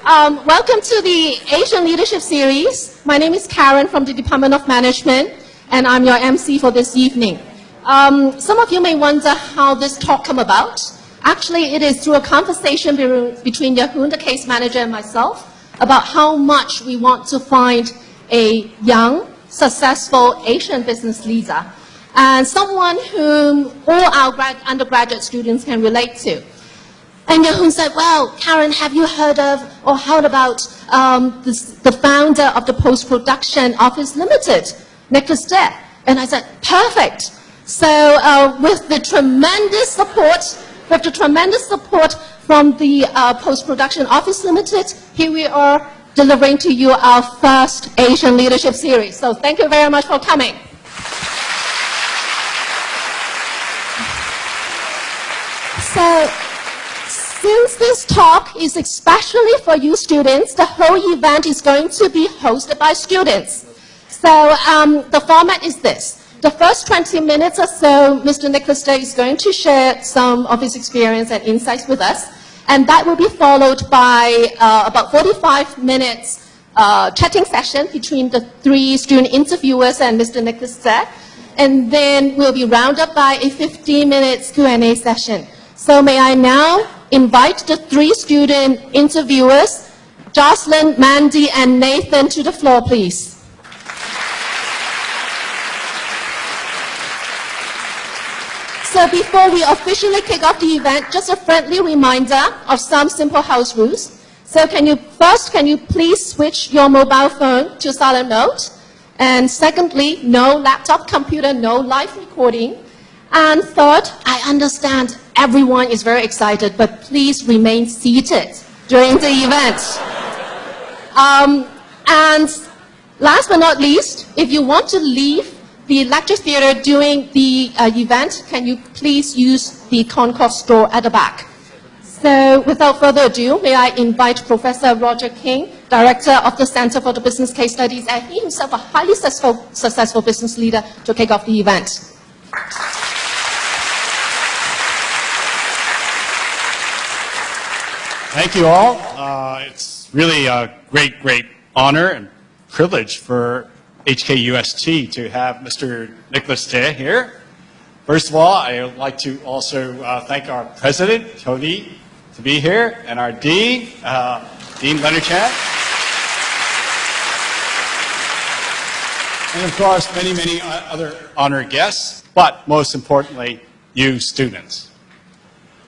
Welcome to the Asian Leadership Series. My name is Karen from the Department of Management, and I'm your MC for this evening. Some of you may wonder how this talk came about. Actually, it is through a conversation between Yahoo, the case manager, and myself about how much we want to find a young, successful Asian business leader, and someone whom all our undergraduate students can relate to. And Yahoo said, well, Karen, have you heard of or heard about the founder of the Post-Production Office Limited, Nicholas Tse? And I said, perfect. So with the tremendous support from the Post-Production Office Limited, here we are delivering to you our first Asian Leadership Series. So thank you very much for coming. So, since this talk is especially for you students, the whole event is going to be hosted by students. So the format is this. The first 20 minutes or so, Mr. Nicholas Tse is going to share some of his experience and insights with us. And that will be followed by about 45 minutes chatting session between the 3 student interviewers and Mr. Nicholas Tse. And then we'll be rounded up by a 15-minute Q&A session. So may I now invite the 3 student interviewers, Jocelyn, Mandy, and Nathan, to the floor, please. So before we officially kick off the event, just a friendly reminder of some simple house rules. So can you please switch your mobile phone to silent mode? And secondly, no laptop, computer, no live recording. And third, I understand everyone is very excited, but please remain seated during the event. And last but not least, if you want to leave the lecture theater during the event, can you please use the concourse door at the back? So without further ado, may I invite Professor Roger King, Director of the Center for the Business Case Studies, and he himself a highly successful business leader, to kick off the event. Thank you all. It's really a great honor and privilege for HKUST to have Mr. Nicholas Tse here. First of all, I would like to also thank our president, Tony, to be here, and our dean, Dean Leonard Chan. And of course, many other honored guests, but most importantly, you students.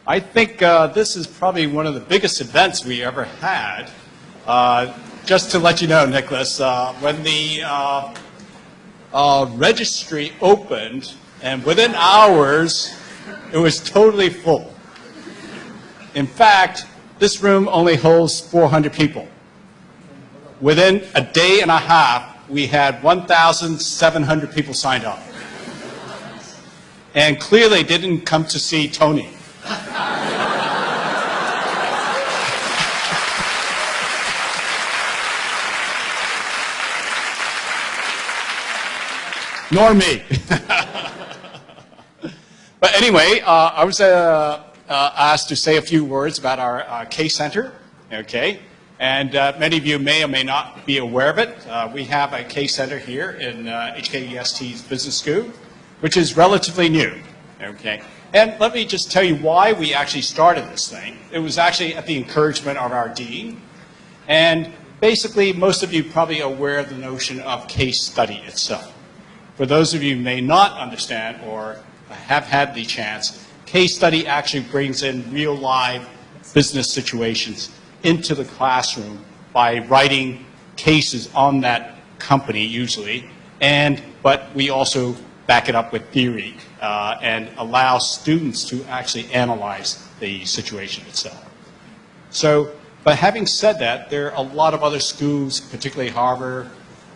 I think this is probably one of the biggest events we ever had. Just to let you know, Nicholas, when the registry opened, and within hours, it was totally full. In fact, this room only holds 400 people. Within a day and a half, we had 1,700 people signed up. And clearly didn't come to see Tony. Nor me. But anyway, I was asked to say a few words about our case center, okay? And many of you may or may not be aware of it. We have a case center here in HKUST's Business School, which is relatively new, okay? And let me just tell you why we actually started this thing. It was actually at the encouragement of our dean. And basically, most of you probably are aware of the notion of case study itself. For those of you who may not understand or have had the chance, case study actually brings in real live business situations into the classroom by writing cases on that company usually, but we also back it up with theory and allow students to actually analyze the situation itself. So, but having said that, there are a lot of other schools, particularly Harvard,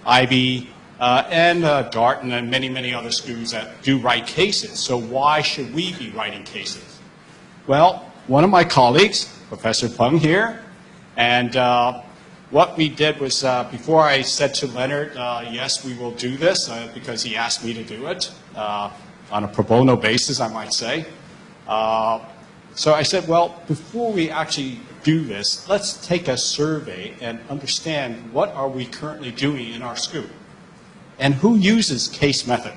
IB, and Dartmouth and many other schools that do write cases. So why should we be writing cases? Well, one of my colleagues, Professor Peng here, and what we did was before I said to Leonard, yes, we will do this, because he asked me to do it on a pro bono basis, I might say. So I said, well, before we actually do this, let's take a survey and understand what are we currently doing in our school and who uses case method.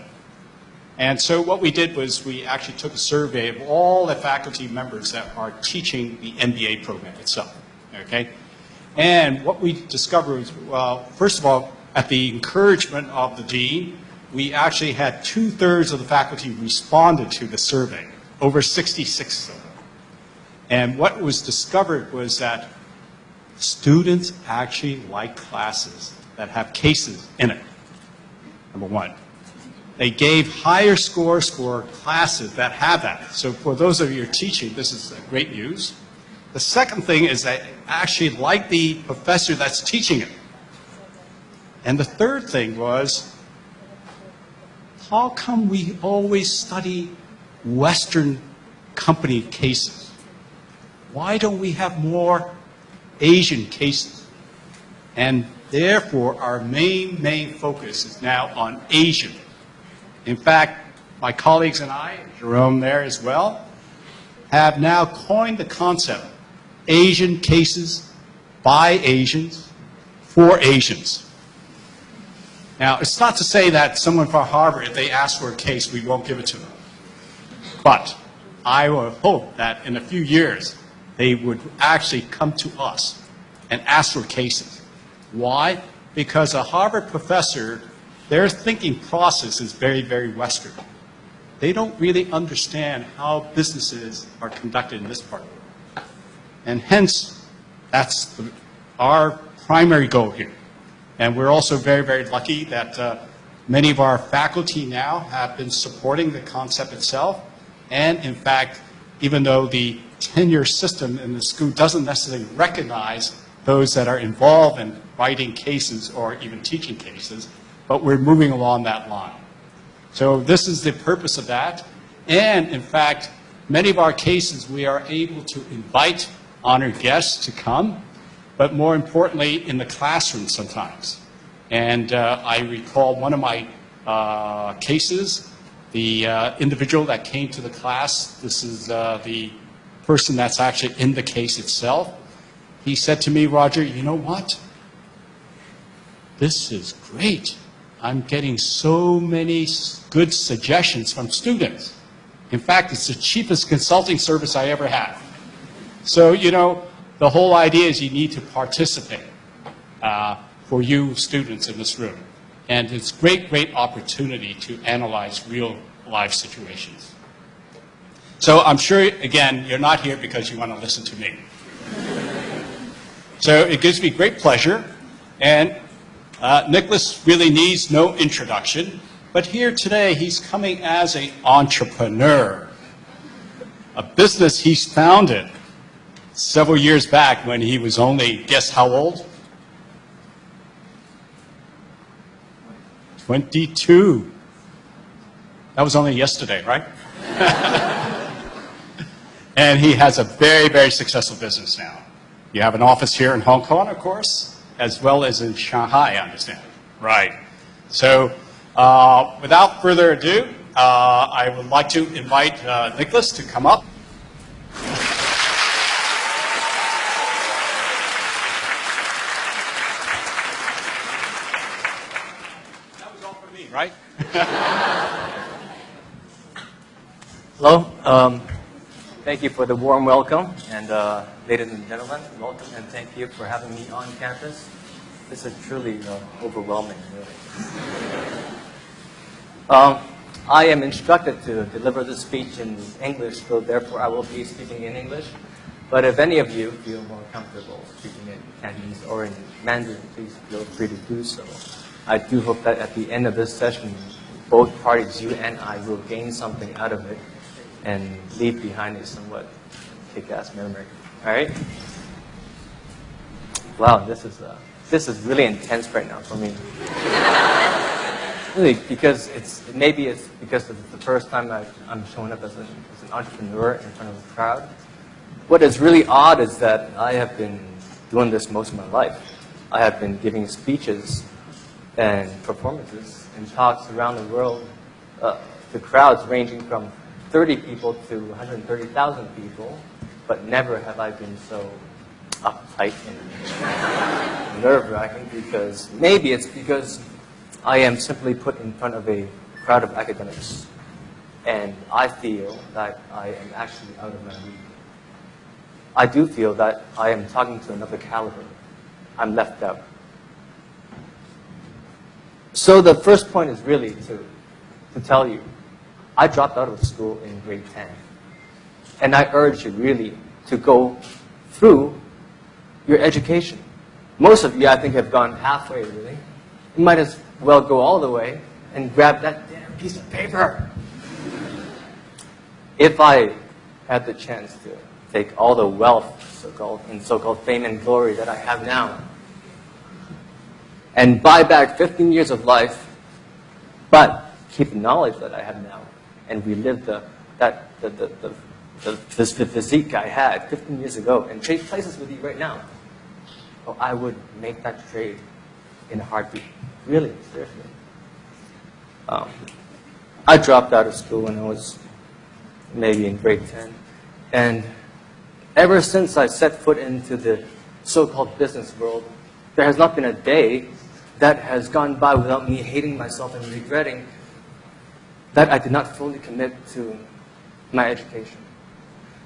And so what we did was we actually took a survey of all the faculty members that are teaching the MBA program itself, okay? And what we discovered was, well, first of all, at the encouragement of the dean, we actually had 2/3 of the faculty responded to the survey, over 66 of them. And what was discovered was that students actually like classes that have cases in it, number one. They gave higher scores for classes that have that. So for those of you who are teaching, this is great news. The second thing is that actually like the professor that's teaching it. And the third thing was, how come we always study Western company cases? Why don't we have more Asian cases? And therefore, our main focus is now on Asian. In fact, my colleagues and I, Jerome there as well, have now coined the concept Asian cases by Asians for Asians. Now, it's not to say that someone from Harvard, if they ask for a case, we won't give it to them. But I would hope that in a few years, they would actually come to us and ask for cases. Why? Because a Harvard professor, their thinking process is very Western. They don't really understand how businesses are conducted in this part of the world. And hence, that's our primary goal here. And we're also very lucky that many of our faculty now have been supporting the concept itself. And in fact, even though the tenure system in the school doesn't necessarily recognize those that are involved in writing cases or even teaching cases, but we're moving along that line. So this is the purpose of that. And in fact, many of our cases, we are able to invite honored guests to come, but more importantly, in the classroom sometimes. And I recall one of my cases, the individual that came to the class, this is the person that's actually in the case itself. He said to me, Roger, you know what? This is great. I'm getting so many good suggestions from students. In fact, it's the cheapest consulting service I ever had. So, you know, the whole idea is you need to participate for you students in this room. And it's great opportunity to analyze real life situations. So I'm sure, again, you're not here because you want to listen to me. So it gives me great pleasure. And Nicholas really needs no introduction. But here today, he's coming as an entrepreneur. A business he's founded several years back when he was only, guess how old? 22. That was only yesterday, right? And he has a very successful business now. You have an office here in Hong Kong, of course, as well as in Shanghai, I understand. Right. So without further ado, I would like to invite Nicholas to come up. That was all for me, right? Hello. Thank you for the warm welcome. And ladies and gentlemen, welcome and thank you for having me on campus. This is truly overwhelming, really. I am instructed to deliver this speech in English, so therefore I will be speaking in English. But if any of you feel more comfortable speaking in Cantonese or in Mandarin, please feel free to do so. I do hope that at the end of this session, both parties, you and I, will gain something out of it and leave behind a somewhat kick-ass memory. All right? Wow, this is really intense right now for me. Really, because maybe it's because it's the first time I'm showing up as an entrepreneur in front of a crowd. What is really odd is that I have been doing this most of my life. I have been giving speeches and performances and talks around the world to crowds ranging from 30 people to 130,000 people, but never have I been so uptight and nerve-wracking because maybe it's because I am simply put in front of a crowd of academics, and I feel that I am actually out of my league. I do feel that I am talking to another caliber. I'm left out. So the first point is really to tell you, I dropped out of school in grade 10. And I urge you really to go through your education. Most of you, I think, have gone halfway, really. You might as well go all the way and grab that damn piece of paper. If I had the chance to take all the wealth, so-called fame and glory that I have now, and buy back 15 years of life, but keep the knowledge that I have now, and relive the physique I had 15 years ago, and trade places with you right now, oh, I would make that trade in a heartbeat. Really, seriously. I dropped out of school when I was maybe in grade 10, and ever since I set foot into the so-called business world, there has not been a day that has gone by without me hating myself and regretting that I did not fully commit to my education.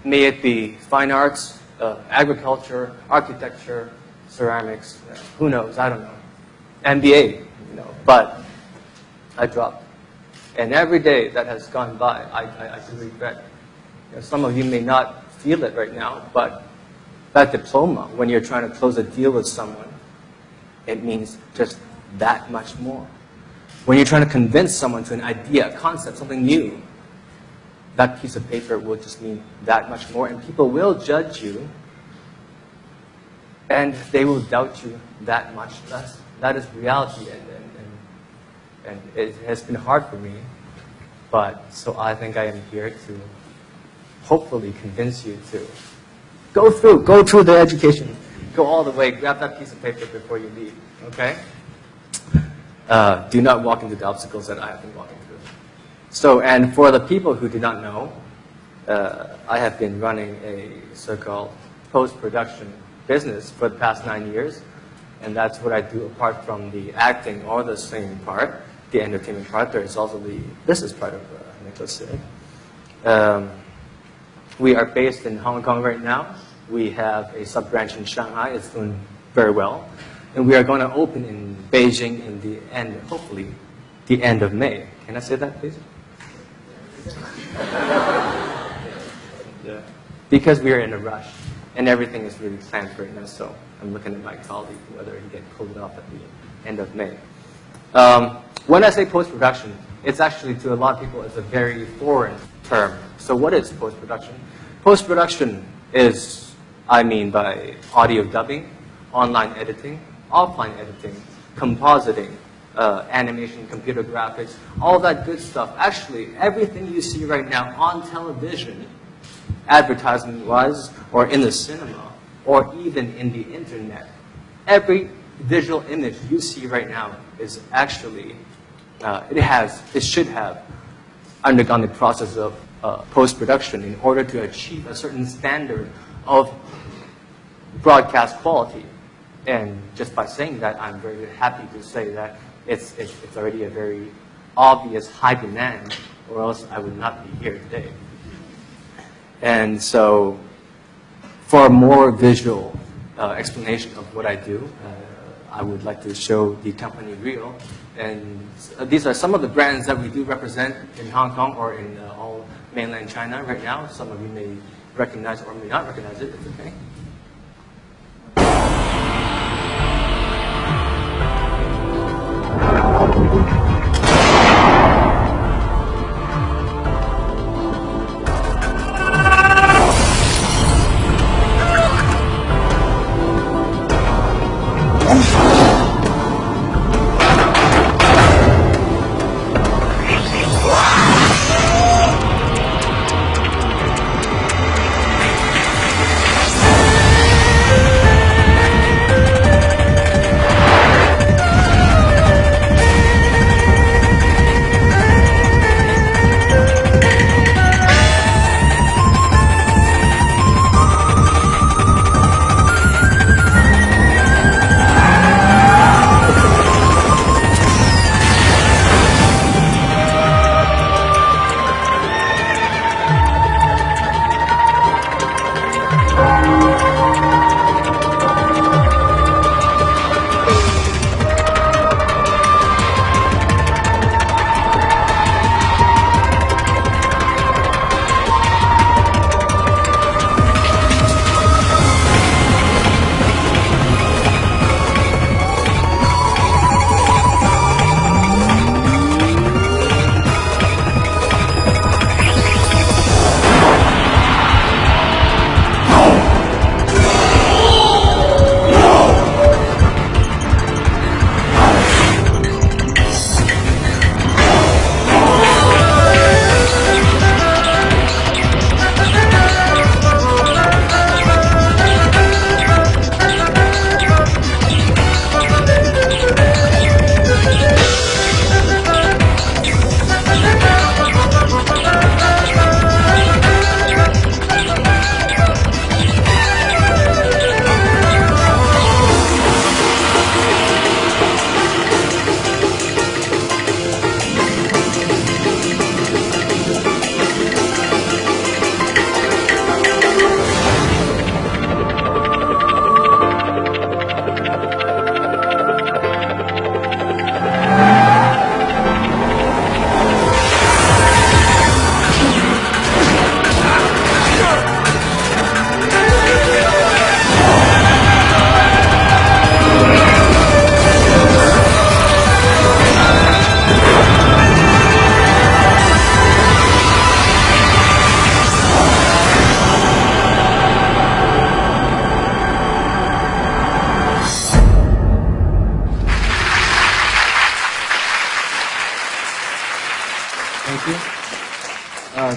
May it be fine arts, agriculture, architecture, ceramics, who knows, I don't know. MBA, but I dropped. And every day that has gone by, I do regret. Some of you may not feel it right now, but that diploma, when you're trying to close a deal with someone, it means just that much more. When you're trying to convince someone to an idea, a concept, something new, that piece of paper will just mean that much more, and people will judge you, and they will doubt you that much less. That is reality, and it has been hard for me, but so I think I am here to hopefully convince you to go through the education, go all the way, grab that piece of paper before you leave, okay? Do not walk into the obstacles that I have been walking through. So, and for the people who do not know, I have been running a so-called post-production business for the past 9 years, and that's what I do apart from the acting or the singing part, the entertainment part. There is also the business part of Nicholas Sig. We are based in Hong Kong right now. We have a sub-branch in Shanghai. It's doing very well. And we are going to open in Beijing in the end, hopefully, the end of May. Can I say that, please? Yeah. Because we are in a rush, and everything is really planned right now, so I'm looking at my colleague, whether he can pull it off at the end of May. When I say post-production, it's actually, to a lot of people, it's a very foreign term. So what is post-production? Post-production is, I mean by audio dubbing, online editing, offline editing, compositing, animation, computer graphics, all that good stuff. Actually, everything you see right now on television, advertisement-wise, or in the cinema, or even in the internet, every visual image you see right now is actually, it should have undergone the process of post-production in order to achieve a certain standard of broadcast quality. And just by saying that, I'm very happy to say that it's already a very obvious high demand, or else I would not be here today. And so, for a more visual explanation of what I do, I would like to show the company Real. And these are some of the brands that we do represent in Hong Kong or in all mainland China right now. Some of you may recognize or may not recognize it. It's okay.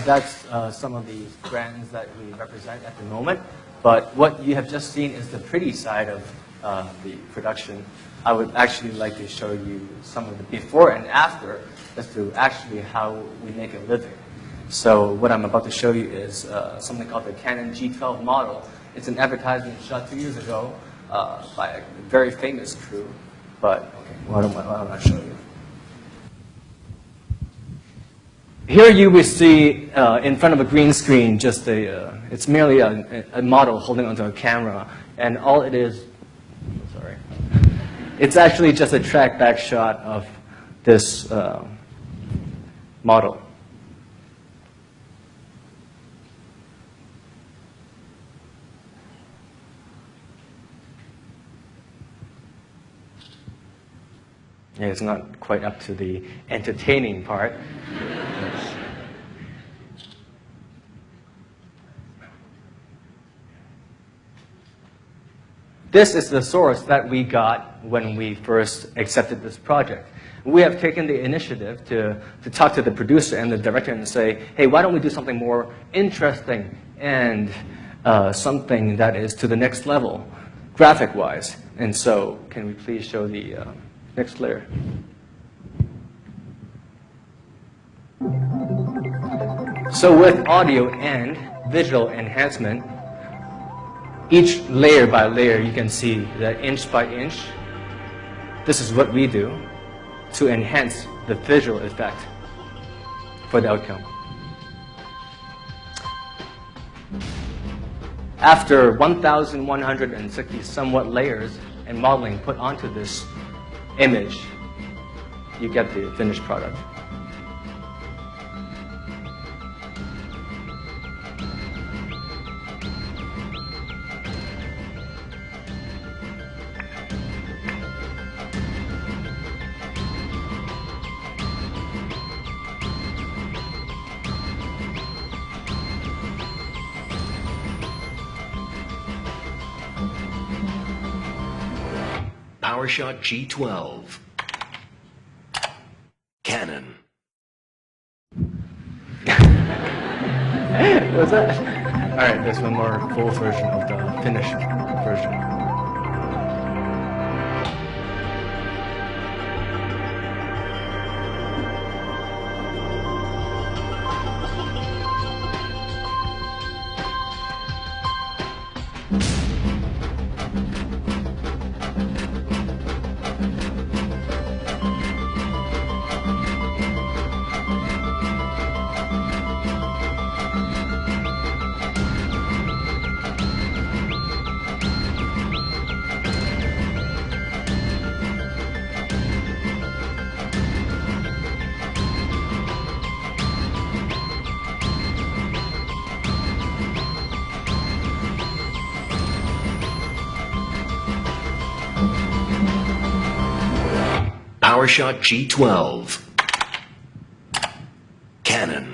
that's some of the brands that we represent at the moment. But what you have just seen is the pretty side of the production. I would actually like to show you some of the before and after as to actually how we make a living. So what I'm about to show you is something called the Canon G12 model. It's an advertisement shot 2 years ago by a very famous crew. But okay, why don't I show you? Here you will see in front of a green screen just it's merely a model holding onto a camera, and all it is, sorry, it's actually just a track back shot of this model. Yeah, it's not quite up to the entertaining part. This is the source that we got when we first accepted this project. We have taken the initiative to talk to the producer and the director and say, hey, why don't we do something more interesting and something that is to the next level, graphic-wise. And so, can we please show the next layer? So with audio and visual enhancement, each layer by layer, you can see that inch by inch, this is what we do to enhance the visual effect for the outcome. After 1,160 somewhat layers and modeling put onto this image, you get the finished product. PowerShot G12. Canon. What's that? All right, there's one more full version of the finished version. PowerShot G12. Canon.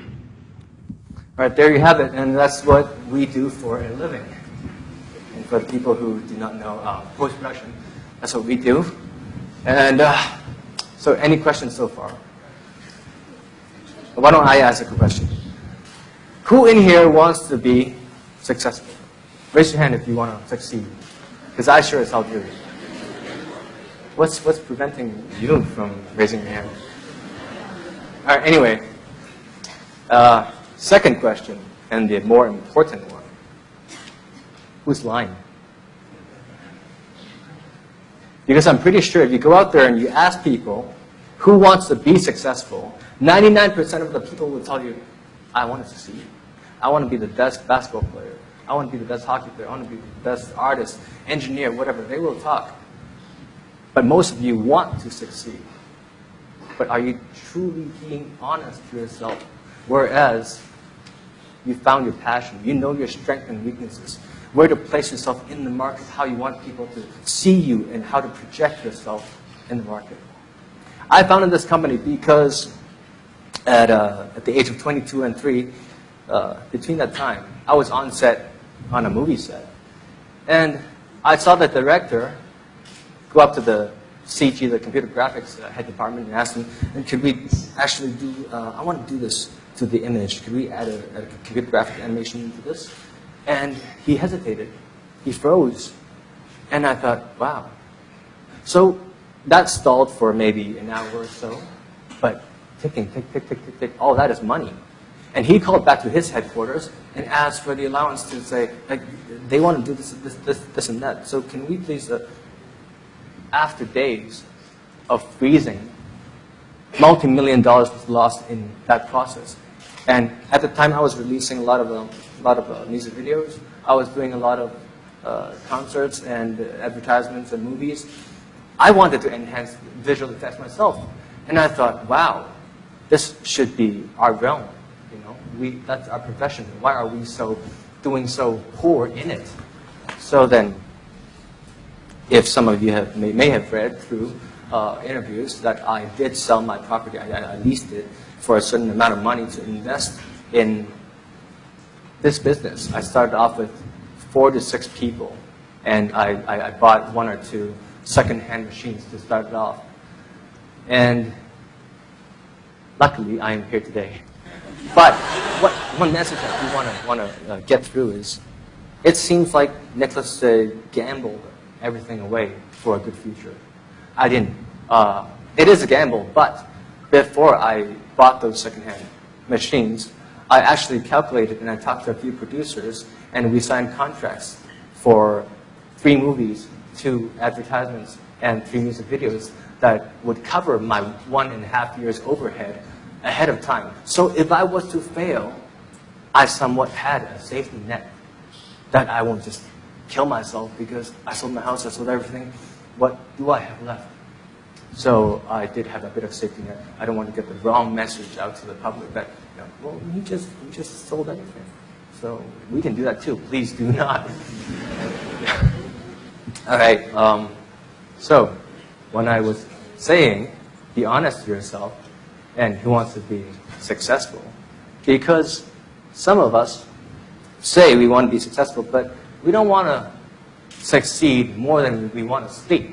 All right, there you have it, and that's what we do for a living. And for the people who do not know post-production, that's what we do. And so any questions so far? Why don't I ask a question? Who in here wants to be successful? Raise your hand if you want to succeed, because I sure as hell do. What's preventing you from raising your hand? All right, anyway, second question, and the more important one. Who's lying? Because I'm pretty sure if you go out there and you ask people who wants to be successful, 99% of the people will tell you, I want to succeed. I want to be the best basketball player. I want to be the best hockey player. I want to be the best artist, engineer, whatever. They will talk. But most of you want to succeed. But are you truly being honest to yourself? Whereas you found your passion, you know your strengths and weaknesses, where to place yourself in the market, how you want people to see you, and how to project yourself in the market. I founded this company because at the age of 22 and 3, between that time, I was on set, on a movie set. And I saw the director go up to the CG, the computer graphics head department, and ask them, could we actually do, I want to do this to the image. Could we add a computer graphic animation into this? And he hesitated. He froze. And I thought, wow. So that stalled for maybe an hour or so. But ticking, tick, tick, tick, tick, tick, all that is money. And he called back to his headquarters and asked for the allowance to say, like, they want to do this and that. So can we please, after days of freezing, multi-million dollars was lost in that process. And at the time, I was releasing a lot of music videos. I was doing a lot of concerts and advertisements and movies. I wanted to enhance visual effects myself. And I thought, wow, this should be our realm. You know, that's our profession. Why are we doing so poor in it? So then, if some of you may have read through interviews that I did sell my property, I leased it for a certain amount of money to invest in this business. I started off with 4 to 6 people, and I bought 1 or 2 second-hand machines to start it off. And luckily, I am here today. But one message I do want to get through is, it seems like Nicholas gambled everything away for a good future. I didn't. It is a gamble, but before I bought those second-hand machines, I actually calculated and I talked to a few producers, and we signed contracts for 3 movies, 2 advertisements, and 3 music videos that would cover my 1.5 years overhead ahead of time. So if I was to fail, I somewhat had a safety net that I won't just kill myself because I sold my house, I sold everything. What do I have left? So I did have a bit of safety net. I don't want to get the wrong message out to the public that, you know, well, we just sold everything. So we can do that too. Please do not. All right. So when I was saying, be honest to yourself, and who wants to be successful, because some of us say we want to be successful, but we don't want to succeed more than we want to sleep.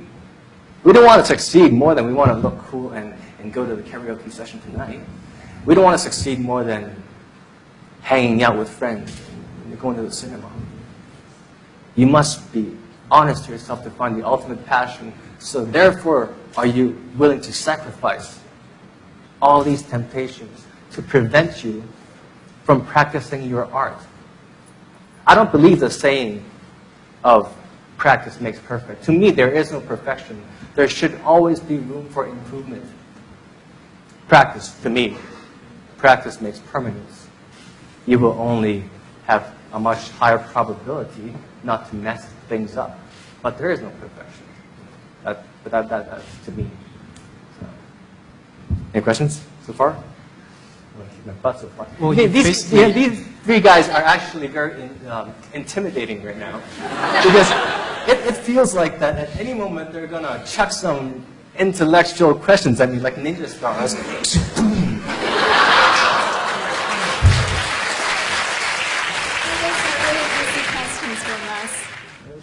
We don't want to succeed more than we want to look cool and go to the karaoke session tonight. We don't want to succeed more than hanging out with friends and going to the cinema. You must be honest to yourself to find the ultimate passion. So therefore, are you willing to sacrifice all these temptations to prevent you from practicing your art? I don't believe the saying of practice makes perfect. To me, there is no perfection. There should always be room for improvement. Practice, to me, practice makes permanence. You will only have a much higher probability not to mess things up. But there is no perfection. That's to me. So. Any questions so far? My butt so far. Well, these 3 guys are actually very intimidating right now, because it feels like that at any moment they're gonna chuck some intellectual questions at me like ninja stars.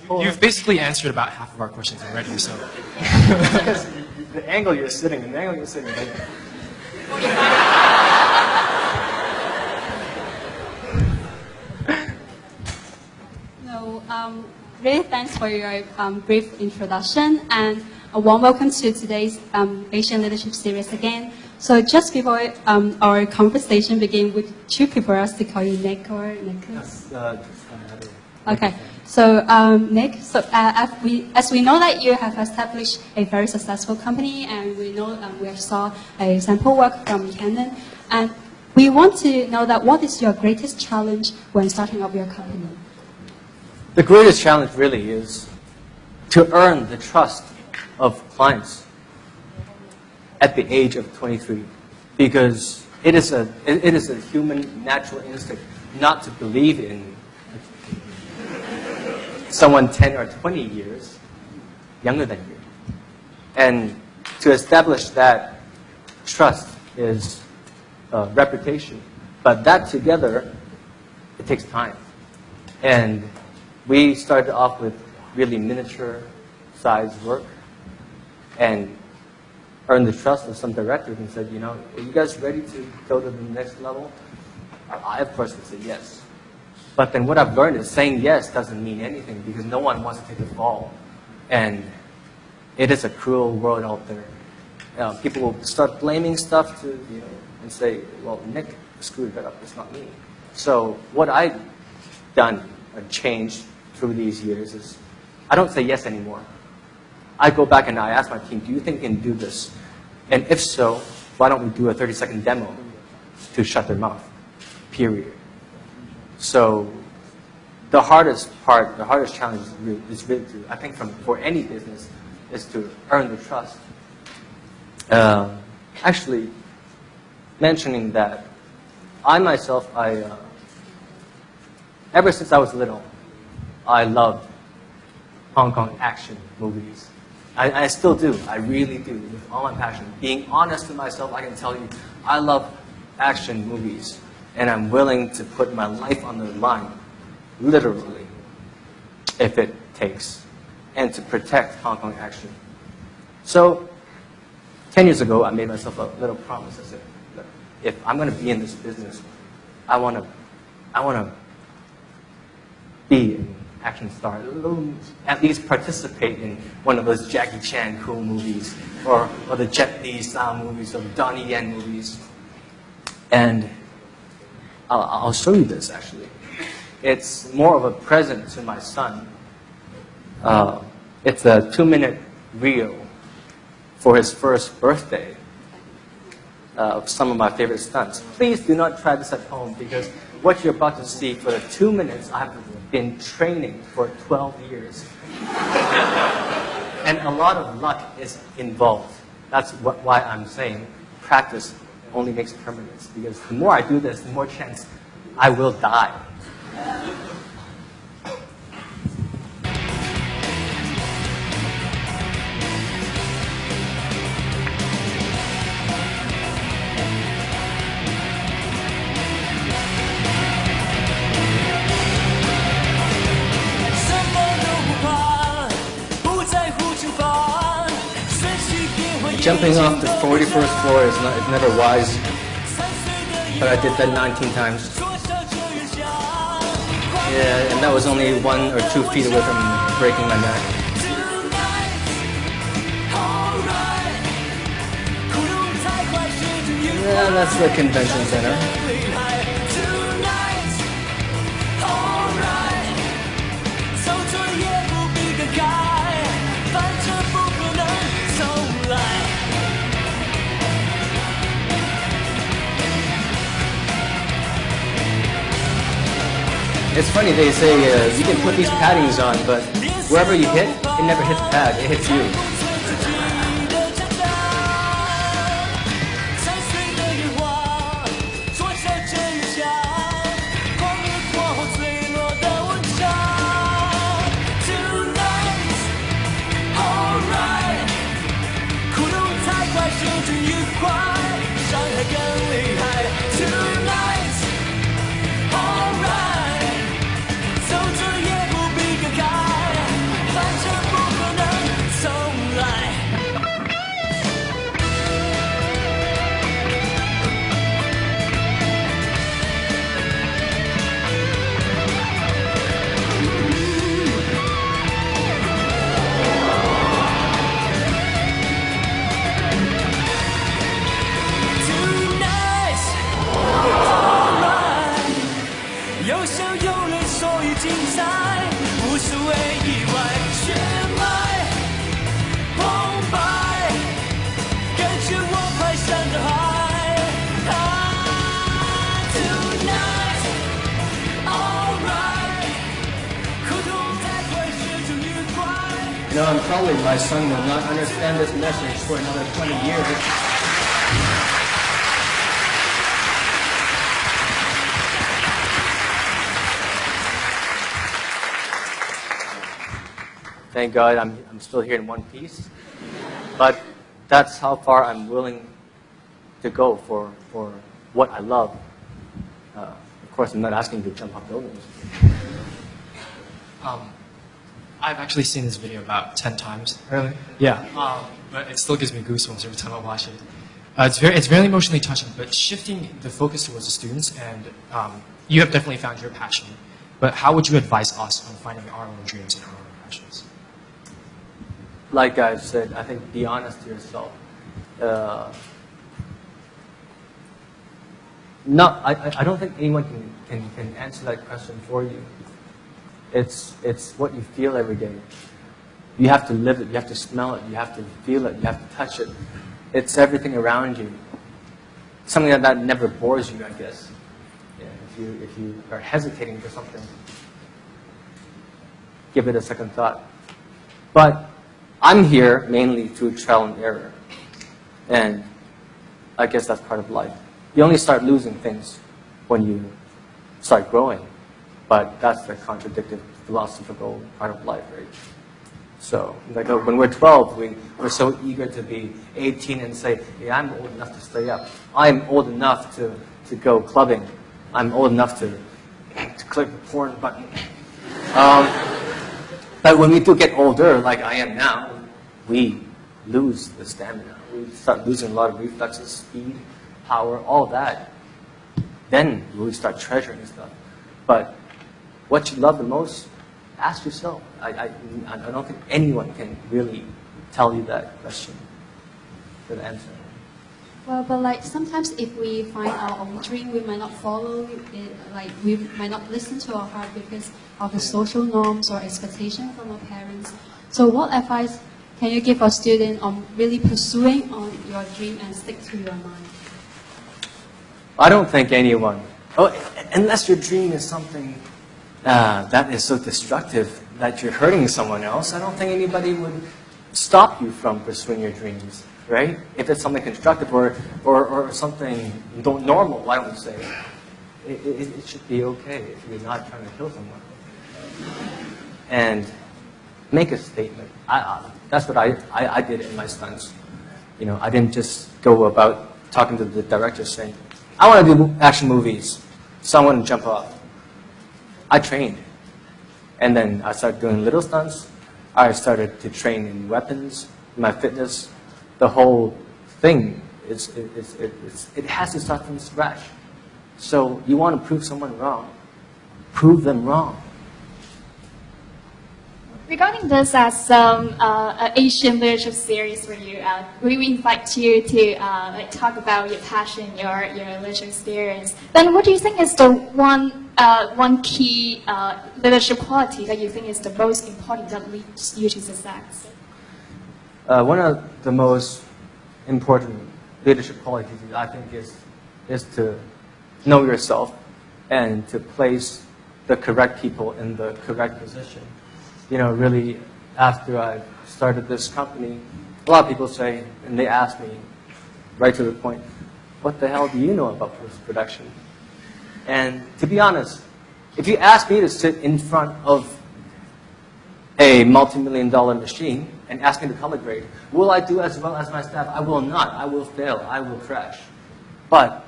You've basically answered about half of our questions already, so. Because the angle you're sitting, like, So, really thanks for your brief introduction, and a warm welcome to today's Asian Leadership Series again. So just before our conversation begin, would you prefer us to call you Nick or Nicholas? Okay. So Nick, so as we know that you have established a very successful company, and we know we saw a sample work from Canon, and we want to know that what is your greatest challenge when starting up your company? The greatest challenge really is to earn the trust of clients at the age of 23, because it is a human natural instinct not to believe in someone 10 or 20 years younger than you. And to establish that trust is reputation. But that together, it takes time. And we started off with really miniature size work. And earned the trust of some directors and said, you know, are you guys ready to go to the next level? I, of course, would say yes. But then what I've learned is saying yes doesn't mean anything because no one wants to take the fall. And it is a cruel world out there. People will start blaming stuff to, you know, and say, well, Nick screwed it up, it's not me. So what I've done or changed through these years is I don't say yes anymore. I go back and I ask my team, do you think you can do this? And if so, why don't we do a 30-second demo to shut their mouth, period. So the hardest part, the hardest challenge is really to, I think for any business, is to earn the trust. Actually, mentioning that, I myself, ever since I was little, I loved Hong Kong action movies. I still do. I really do, with all my passion. Being honest with myself, I can tell you, I love action movies, and I'm willing to put my life on the line, literally, if it takes, and to protect Hong Kong action. So, 10 years ago, I made myself a little promise. I said, look, if I'm going to be in this business, I want to be an action star, at least participate in one of those Jackie Chan cool movies, or the Jet Li style movies, or Donnie Yen movies. And I'll show you this, actually. It's more of a present to my son. It's a 2-minute reel for his first birthday of some of my favorite stunts. Please do not try this at home, because what you're about to see for the 2 minutes, I've been training for 12 years. And a lot of luck is involved. That's why I'm saying practice only makes permanence, because the more I do this, the more chance I will die. Jumping off the 41st floor is never wise, but I did that 19 times. Yeah, and that was only 1 or 2 feet away from breaking my neck. Yeah, that's the convention center. It's funny, they say you can put these paddings on, but wherever you hit, it never hits the pad, it hits you. You know, and probably my son will not understand this message for another 20 years. Thank God I'm still here in one piece. But that's how far I'm willing to go for what I love. Of course, I'm not asking you to jump off buildings. I've actually seen this video about 10 times. Really? Yeah, but it still gives me goosebumps every time I watch it. It's very emotionally touching, but shifting the focus towards the students, and you have definitely found your passion. But how would you advise us on finding our own dreams and our own passions? Like I said, I think be honest to yourself. I don't think anyone can answer that question for you. It's what you feel every day. You have to live it, you have to smell it, you have to feel it, you have to touch it. It's everything around you. Something that never bores you, I guess. Yeah, if you are hesitating for something, give it a second thought. But I'm here mainly through trial and error. And I guess that's part of life. You only start losing things when you start growing. But that's the contradictory philosophical part of life, right? So, like when we're 12, we're so eager to be 18 and say, hey, I'm old enough to stay up. I'm old enough to go clubbing. I'm old enough to click the porn button. But when we do get older, like I am now, we lose the stamina. We start losing a lot of reflexes, speed, power, all that. Then we start treasuring stuff. But what you love the most, ask yourself. I don't think anyone can really tell you that question, that answer. Well, but like sometimes if we find our own dream, we might not follow it, like we might not listen to our heart because of the social norms or expectations from our parents. So what advice can you give our student on really pursuing on your dream and stick to your mind? I don't think anyone, unless your dream is something that is so destructive that you're hurting someone else, I don't think anybody would stop you from pursuing your dreams, right? If it's something constructive or something normal, I would say, it should be okay if you're not trying to kill someone. And make a statement. That's what I did in my stunts. You know, I didn't just go about talking to the director saying, I want to do action movies, so I want to jump off. I trained. And then I started doing little stunts. I started to train in weapons, my fitness. The whole thing, it has to start from scratch. So you want to prove someone wrong, prove them wrong. Regarding this as Asian leadership series where you, we invite you to talk about your passion, your leadership experience, then what do you think is the one key leadership quality that you think is the most important that leads you to success? One of the most important leadership qualities, I think, is to know yourself and to place the correct people in the correct position. You know, really, after I started this company, a lot of people say, and they ask me, right to the point, what the hell do you know about post-production? And to be honest, if you ask me to sit in front of a multi-million-dollar machine and ask me to color grade, will I do as well as my staff? I will not. I will fail. I will crash. But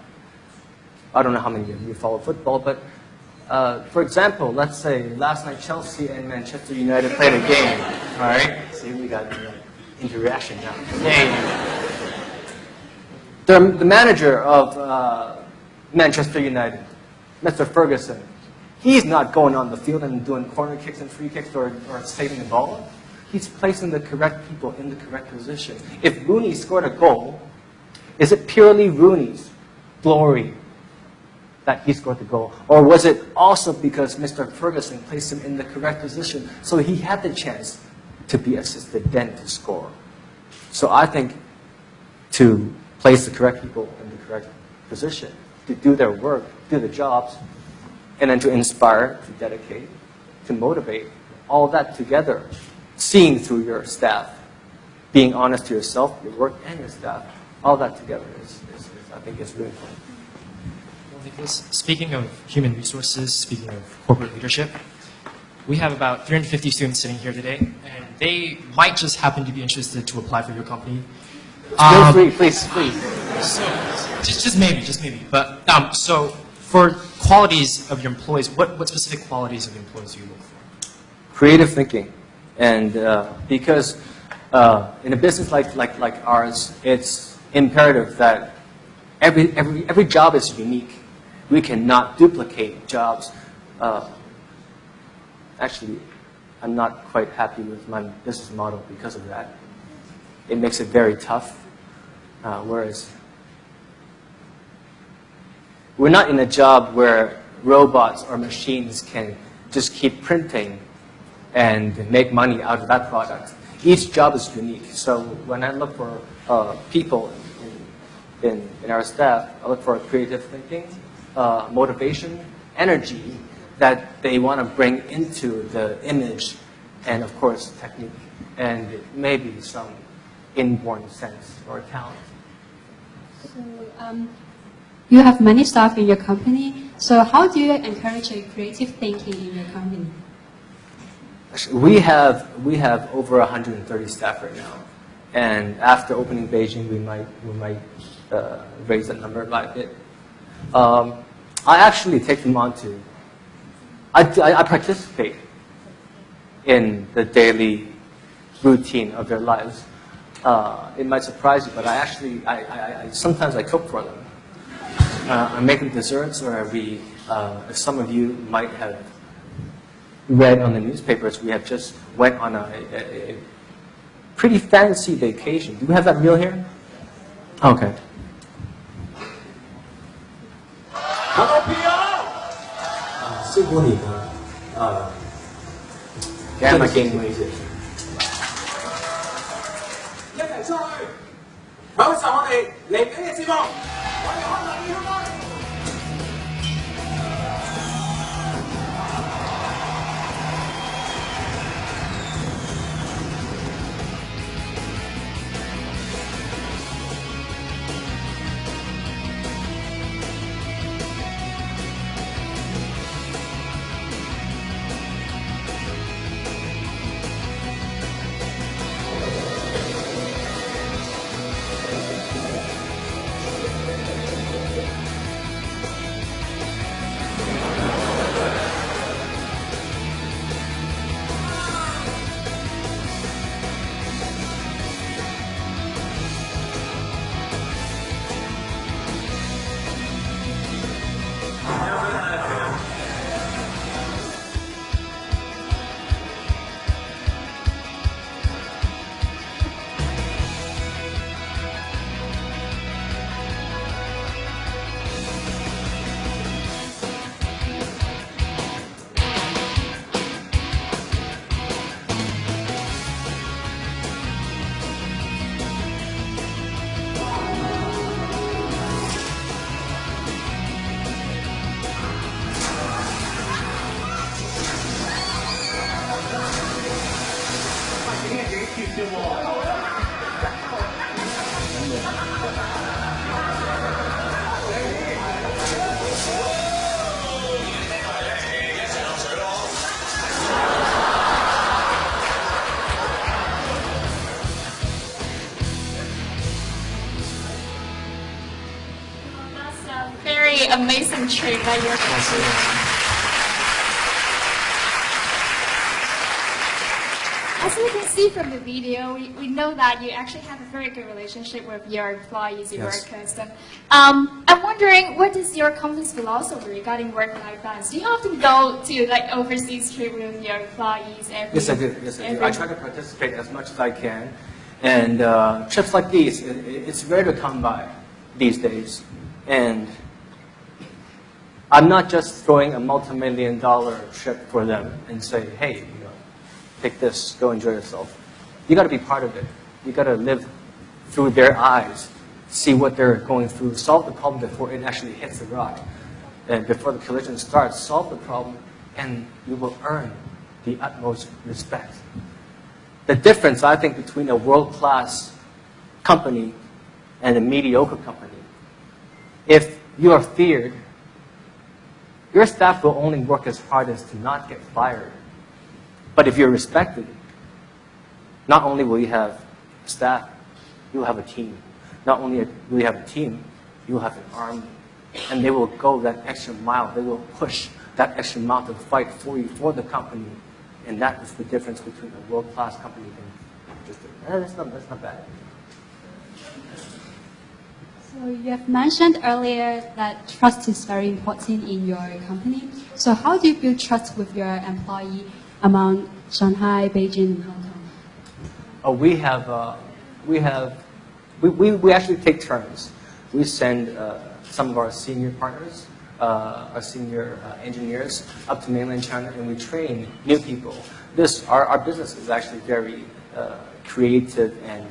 I don't know how many of you follow football, but for example, let's say last night Chelsea and Manchester United played a game. All right? See, we got interaction now. Yay. The manager of Manchester United, Mr. Ferguson, he's not going on the field and doing corner kicks and free kicks or saving the ball. He's placing the correct people in the correct position. If Rooney scored a goal, is it purely Rooney's glory that he scored the goal? Or was it also because Mr. Ferguson placed him in the correct position so he had the chance to be assisted then to score? So I think to place the correct people in the correct position, to do their work, do the jobs, and then to inspire, to dedicate, to motivate, all that together, seeing through your staff, being honest to yourself, your work, and your staff, all that together I think is really important. Nicholas, speaking of human resources, speaking of corporate leadership, we have about 350 students sitting here today, and they might just happen to be interested to apply for your company. Feel free, please. So, just maybe. But so, for qualities of your employees, what specific qualities of your employees do you look for? Creative thinking. And because in a business like ours, it's imperative that every job is unique. We cannot duplicate jobs. Actually, I'm not quite happy with my business model because of that. It makes it very tough. Whereas we're not in a job where robots or machines can just keep printing and make money out of that product. Each job is unique. So when I look for people in our staff, I look for creative thinking, motivation, energy that they want to bring into the image, and of course technique, and maybe some inborn sense or talent. So you have many staff in your company. So how do you encourage a creative thinking in your company? We have over 130 staff right now, and after opening Beijing, we might raise that number by a bit. I actually take them on to. I participate in the daily routine of their lives. It might surprise you, but I sometimes I cook for them. I make them desserts, or as some of you might have read on the newspapers, we have just went on a pretty fancy vacation. Do we have that meal here? Okay. Get my game lazy. 一齊出去享受我哋嚟緊嘅節目，我哋開埋啲香港。Very amazing trip that you're considering. As we can see from the video, we know that you actually have a very good relationship with your employees, your workers. And, I'm wondering, what is your company's philosophy regarding work-life balance? Do you often go to like overseas trip with your employees? Yes, I do. Yes, I do. I try to participate as much as I can. And trips like these, it's rare to come by these days. And I'm not just throwing a multi-million-dollar trip for them and say, hey, you know, take this, go enjoy yourself. You got to be part of it. You got to live through their eyes, see what they're going through, solve the problem before it actually hits the rock, and before the collision starts. Solve the problem, and you will earn the utmost respect. The difference, I think, between a world-class company and a mediocre company, if you are feared, your staff will only work as hard as to not get fired. But if you're respected, not only will you have staff, you will have a team. Not only will you have a team, you will have an army. And they will go that extra mile. They will push that extra mile to fight for you, for the company, And that is the difference between a world-class company and just that's not bad. So you have mentioned earlier that trust is very important in your company. So how do you build trust with your employee among Shanghai, Beijing, and Hong Kong? Oh, we actually take turns. We send some of our senior partners, our senior engineers up to mainland China, and we train new people. Our business is actually very creative and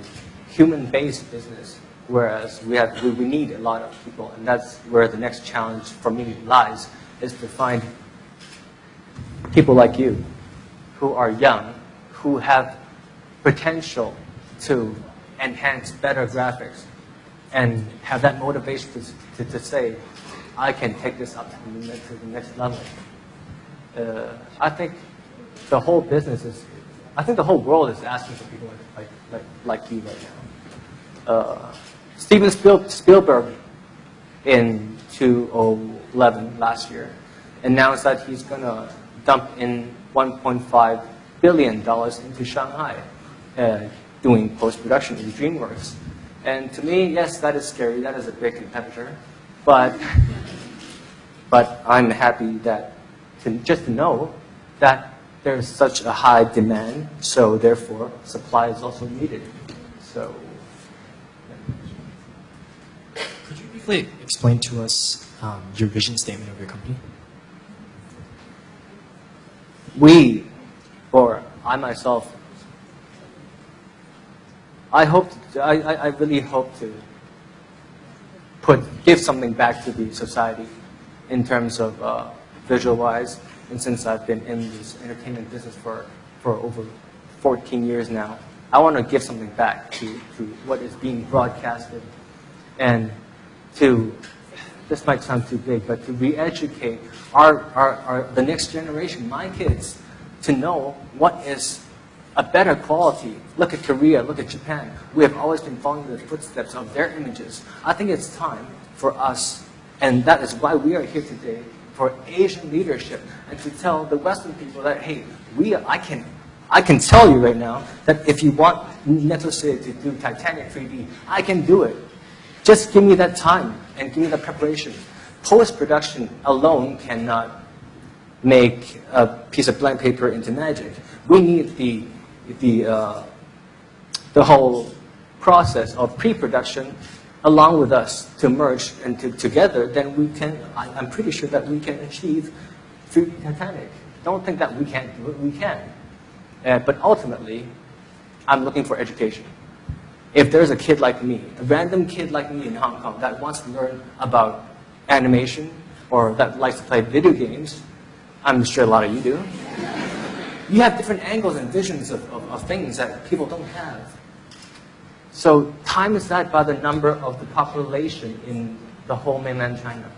human-based business, whereas we need a lot of people, and that's where the next challenge for me lies, is to find people like you, who are young, who have potential to enhance better graphics, and have that motivation to say, I can take this up to the next level. I think the whole world is asking for people like you right now. Steven Spielberg in 2011 last year announced that he's going to dump in $1.5 billion into Shanghai, doing post-production in DreamWorks. And to me, yes, that is scary. That is a big competitor. But I'm happy that just to know that there's such a high demand, so therefore supply is also needed. So. Could you briefly explain to us your vision statement of your company? I myself, I really hope to give something back to the society in terms of visual-wise. And since I've been in this entertainment business for over 14 years now, I want to give something back to what is being broadcasted, and this might sound too big, but to re-educate the next generation, my kids, to know what is a better quality. Look at Korea, look at Japan. We have always been following the footsteps of their images. I think it's time for us, and that is why we are here today, for Asian leadership, and to tell the Western people that, hey, I can tell you right now that if you want Netflix to do Titanic 3D, I can do it. Just give me that time and give me that preparation. Post-production alone cannot make a piece of blank paper into magic. We need the whole process of pre-production along with us to merge, and together, then I'm pretty sure that we can achieve 3D Titanic. Don't think that we can't do it, we can. But ultimately, I'm looking for education. If there's a kid like me, a random kid like me in Hong Kong that wants to learn about animation or that likes to play video games, I'm sure a lot of you do. You have different angles and visions of things that people don't have. So times that by the number of the population in the whole mainland China.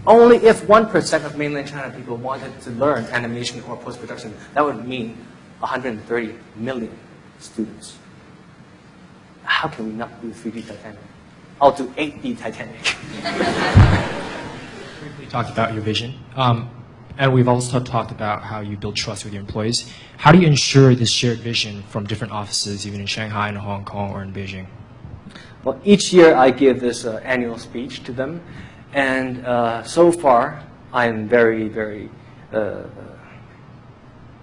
Only if 1% of mainland China people wanted to learn animation or post-production, that would mean 130 million students. How can we not do 3D Titanic? I'll do 8D Titanic. Briefly talked about your vision. And we've also talked about how you build trust with your employees. How do you ensure this shared vision from different offices, even in Shanghai, in Hong Kong, or in Beijing? Well, each year I give this annual speech to them. And so far, I'm very, very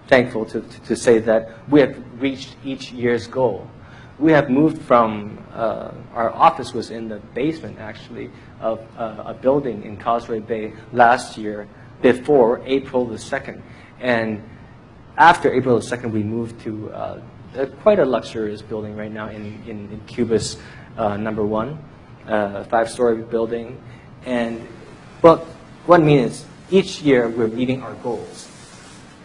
thankful to say that we have reached each year's goal. We have moved from, our office was in the basement, actually, of a building in Causeway Bay last year, before April the 2nd. And after April the 2nd, we moved to quite a luxurious building right now in Cubis number 1, 5-story building. And but what I mean is, each year we're meeting our goals.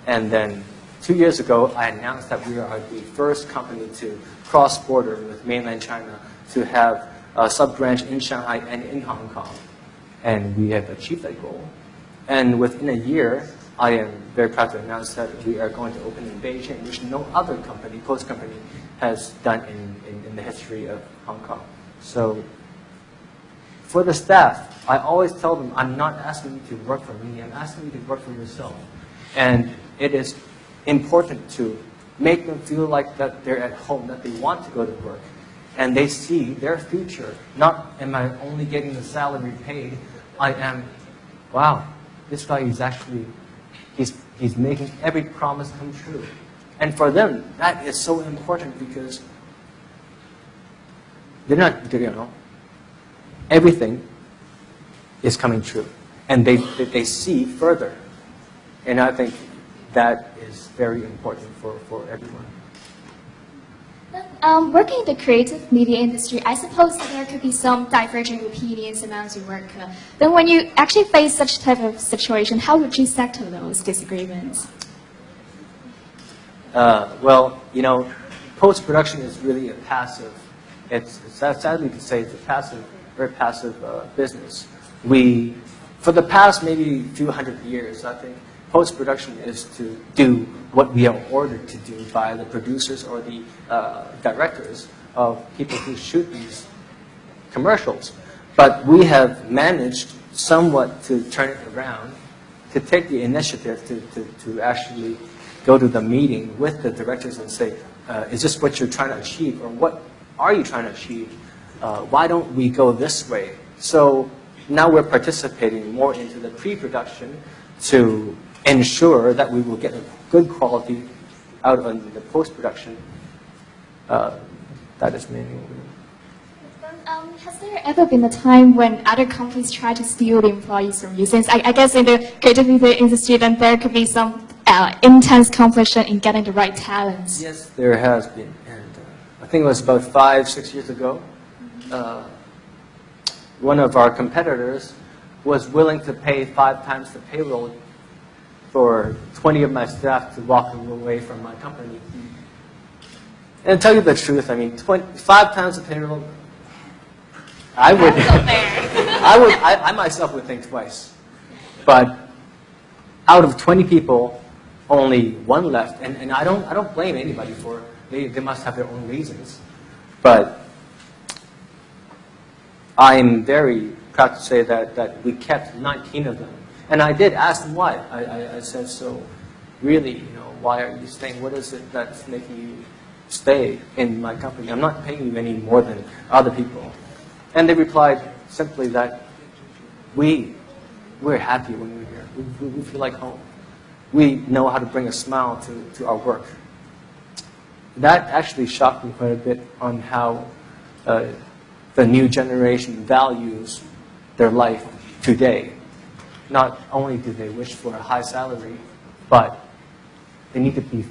And then 2 years ago, I announced that we are the first company to cross border with mainland China to have a sub-branch in Shanghai and in Hong Kong. And we have achieved that goal. And within a year, I am very proud to announce that we are going to open in Beijing, which no other company, post company, has done in the history of Hong Kong. So for the staff, I always tell them, I'm not asking you to work for me, I'm asking you to work for yourself. And it is important to make them feel like that they're at home, that they want to go to work, and they see their future. Not am I only getting the salary paid, I am, wow, this guy is actually, he's making every promise come true. And for them, that is so important because they're not, everything is coming true. And they see further. And I think that is very important for everyone. Working in the creative media industry, I suppose that there could be some diverging opinions amongst your work. Then when you actually face such type of situation, how would you settle those disagreements? Well, post-production is really a passive, it's sadly to say, it's a passive, very passive business. For the past maybe few hundred years, I think post-production is to do what we are ordered to do by the producers or the directors of people who shoot these commercials. But we have managed somewhat to turn it around, to take the initiative to actually go to the meeting with the directors and say, is this what you're trying to achieve, or what are you trying to achieve? Why don't we go this way? So now we're participating more into the pre-production to ensure that we will get a good quality out on the post-production. That is mainly what we do. Has there ever been a time when other companies try to steal the employees from you? Since I guess in the creative media industry, then there could be some intense competition in getting the right talents. Yes, there has been. And I think it was about 5-6 years ago. One of our competitors was willing to pay 5 times the payroll for 20 of my staff to walk away from my company. And to tell you the truth, I mean, 5 times the payroll, I myself would think twice. But out of 20 people, only 1 left, and I don't blame anybody for it. They must have their own reasons. But I'm very proud to say that we kept 19 of them. And I did ask them why. I said, so really, why are you staying? What is it that's making you stay in my company? I'm not paying you any more than other people. And they replied simply that we're happy when we're here. We feel like home. We know how to bring a smile to our work. That actually shocked me quite a bit on how the new generation values their life today. Not only do they wish for a high salary, but they need to be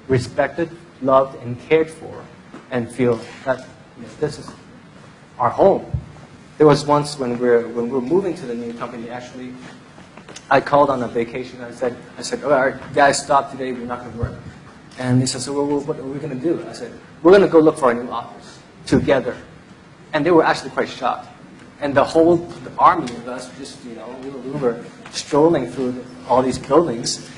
respected, loved, and cared for, and feel that this is our home. There was once when we were moving to the new company, actually, I called on a vacation. I said, all right, guys, stop today. We're not going to work. And they said, so what are we going to do? I said, we're going to go look for a new office together. And they were actually quite shocked. And the army of us just, we were strolling through all these buildings.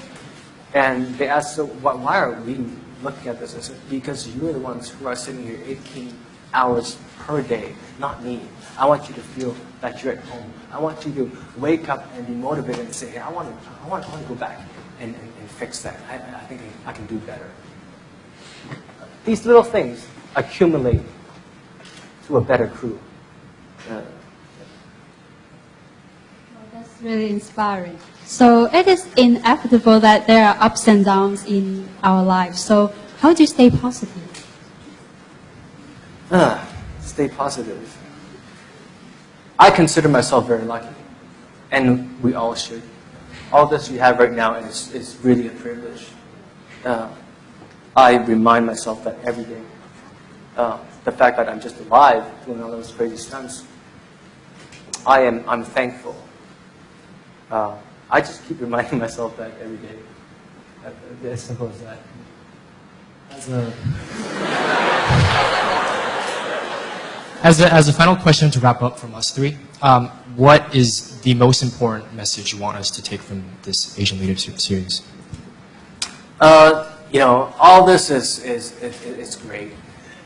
And they asked, so why are we looking at this? I said, because you're the ones who are sitting here 18 hours per day, not me. I want you to feel that you're at home. I want you to wake up and be motivated and say, hey, I want to go back and fix that. I think I can do better. These little things accumulate to a better crew. That's really inspiring. So it is inevitable that there are ups and downs in our lives. So how do you stay positive? Stay positive. I consider myself very lucky, and we all should. All this we have right now is really a privilege. I remind myself that every day. The fact that I'm just alive doing all those crazy stunts, I'm thankful. I just keep reminding myself that every day. As simple as that. As a final question to wrap up from us three, what is the most important message you want us to take from this Asian Leadership Series? All this is great,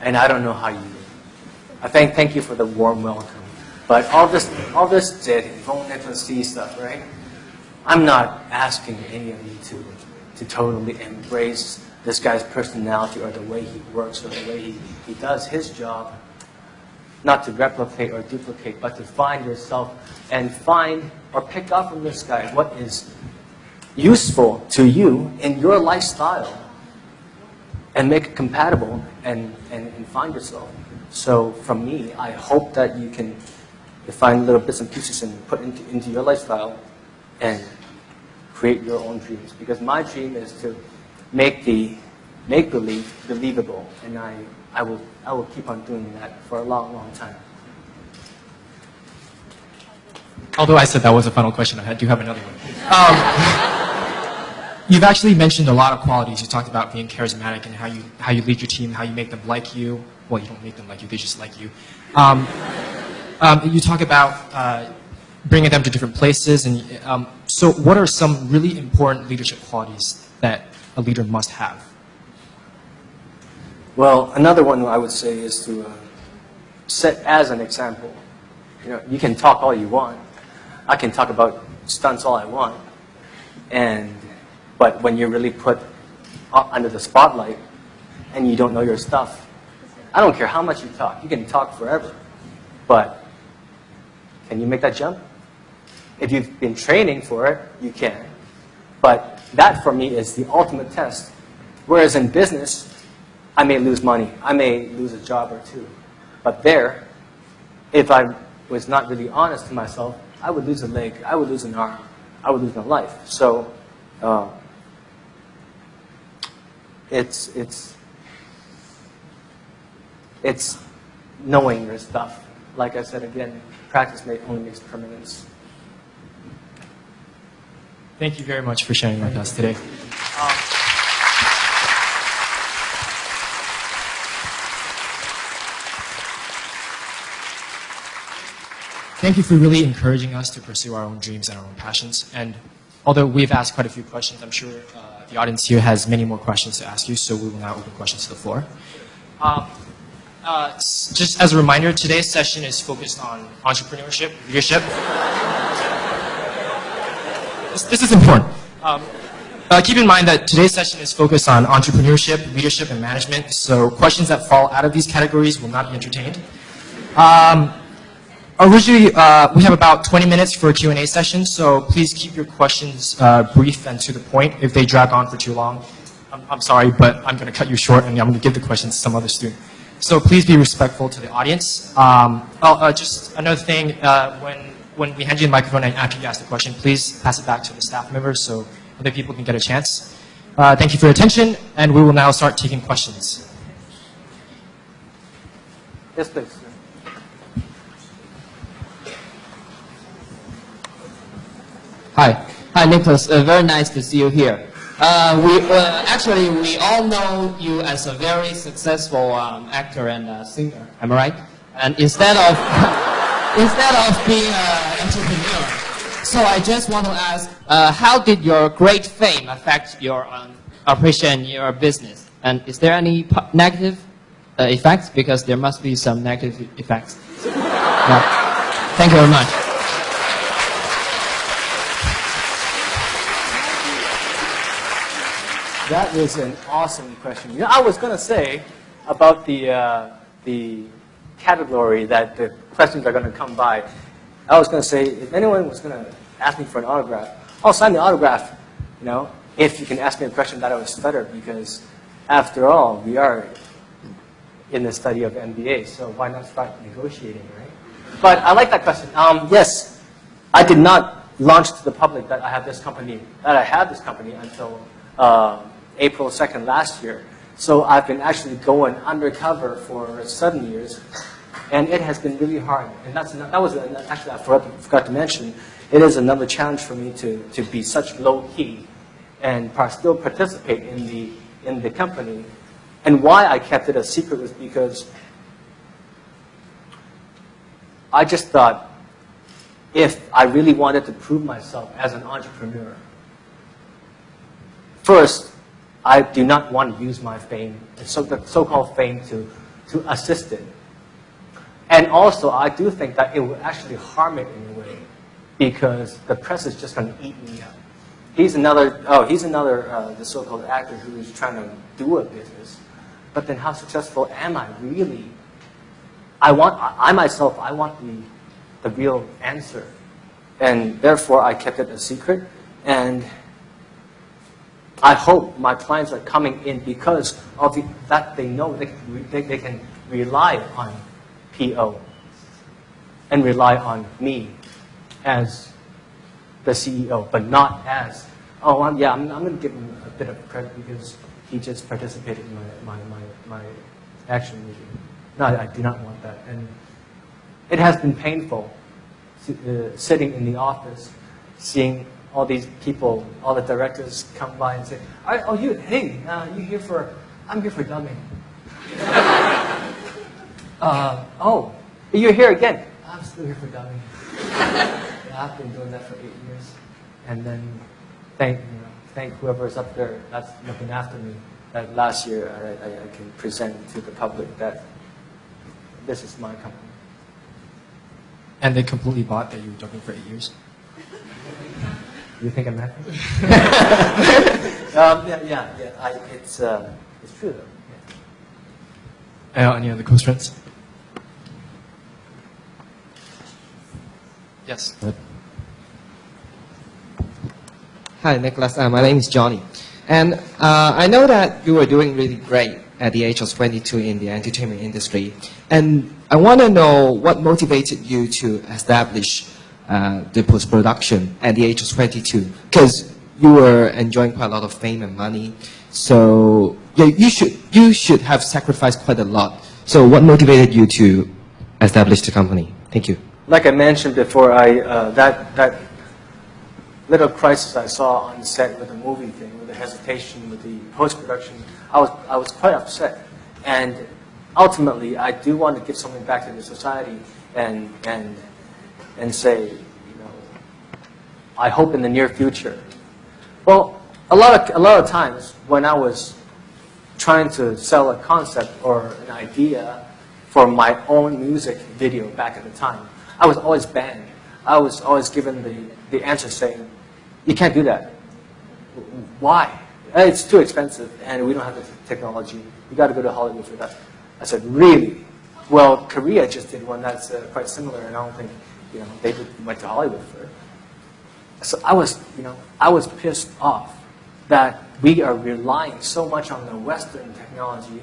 and I don't know how you. I thank you for the warm welcome, but all this did, if only to see stuff, right? I'm not asking any of you to to totally embrace this guy's personality or the way he works or the way he does his job. Not to replicate or duplicate, but to find yourself and find or pick up from this guy what is useful to you in your lifestyle and make it compatible and find yourself. So from me, I hope that you can find little bits and pieces and put into your lifestyle and create your own dreams. Because my dream is to make the make-believe believable, and I will keep on doing that for a long, long time. Although I said that was the final question, I do have another one. You've actually mentioned a lot of qualities. You talked about being charismatic and how you lead your team, how you make them like you. Well, you don't make them like you; they just like you. You talk about bringing them to different places, and so what are some really important leadership qualities that a leader must have? Well, another one I would say is to set as an example. You know, you can talk all you want. I can talk about stunts all I want, but when you're really put under the spotlight and you don't know your stuff, I don't care how much you talk. You can talk forever, but can you make that jump? If you've been training for it, you can. But that for me is the ultimate test. Whereas in business, I may lose money. I may lose a job or two. But there, if I was not really honest to myself, I would lose a leg, I would lose an arm, I would lose my life. So it's knowing your stuff. Like I said again, practice only makes permanence. Thank you very much for sharing with us today. Thank you for really encouraging us to pursue our own dreams and our own passions. And although we've asked quite a few questions, I'm sure the audience here has many more questions to ask you, so we will now open questions to the floor. Just as a reminder, today's session is focused on entrepreneurship, leadership. This is important. Keep in mind that today's session is focused on entrepreneurship, leadership, and management, so questions that fall out of these categories will not be entertained. Originally, we have about 20 minutes for a Q&A session, so please keep your questions brief and to the point. If they drag on for too long, I'm sorry, but I'm going to cut you short and I'm going to give the questions to some other student. So please be respectful to the audience. Just another thing, when we hand you the microphone and after you ask the question, please pass it back to the staff members so other people can get a chance. Thank you for your attention, and we will now start taking questions. Yes, please. Hi, Nicholas. Very nice to see you here. Actually, we all know you as a very successful actor and singer. Am I right? And instead of being an entrepreneur, so I just want to ask, how did your great fame affect your operation, your business? And is there any negative effects? Because there must be some negative effects. Yeah. Thank you very much. That is an awesome question. You know, I was going to say about the category that the questions are going to come by. I was going to say, if anyone was going to ask me for an autograph, I'll sign the autograph, you know, if you can ask me a question that I would stutter, because after all, we are in the study of MBA, so why not start negotiating, right? But I like that question. Yes, I did not launch to the public that I have this company, until April 2nd last year. So I've been actually going undercover for 7 years, and it has been really hard. And actually I forgot to mention, it is another challenge for me to be such low key and still participate in the company. And why I kept it a secret was because I just thought, if I really wanted to prove myself as an entrepreneur, first, I do not want to use my fame, the so-called fame, to assist it. And also, I do think that it will actually harm it in a way, because the press is just going to eat me up. he's another the so-called actor who is trying to do a business. But then how successful am I really? I myself want the real answer. And therefore I kept it a secret. And I hope my clients are coming in because of that they know they can rely on PO and rely on me as the CEO, but not as, I'm going to give him a bit of credit because he just participated in my action meeting. No, I do not want that. And it has been painful sitting in the office, seeing all these people, all the directors come by and say, I'm here for dubbing. You're here again. I'm still here for dubbing. I've been doing that for 8 years. And then thank whoever's up there that's looking after me. That last year I can present to the public that this is my company. And they completely bought that you were dubbing for 8 years? You think I'm happy? It's true though. Yeah. Any other questions? Yes. Hi, Nicholas. My name is Johnny. And I know that you were doing really great at the age of 22 in the entertainment industry. And I want to know what motivated you to establish the post-production at the age of 22. Because you were enjoying quite a lot of fame and money. So yeah, you should have sacrificed quite a lot. So what motivated you to establish the company? Thank you. Like I mentioned before, that little crisis I saw on set with the movie thing, with the hesitation, with the post-production, I was quite upset. And ultimately, I do want to give something back to the society and say, I hope in the near future. Well, a lot of times when I was trying to sell a concept or an idea for my own music video back at the time, I was always banned. I was always given the answer saying, you can't do that. Why? It's too expensive and we don't have the technology. You got to go to Hollywood for that. I said, really? Well, Korea just did one that's quite similar and I don't think, they went to Hollywood for it. So I was pissed off that we are relying so much on the Western technology,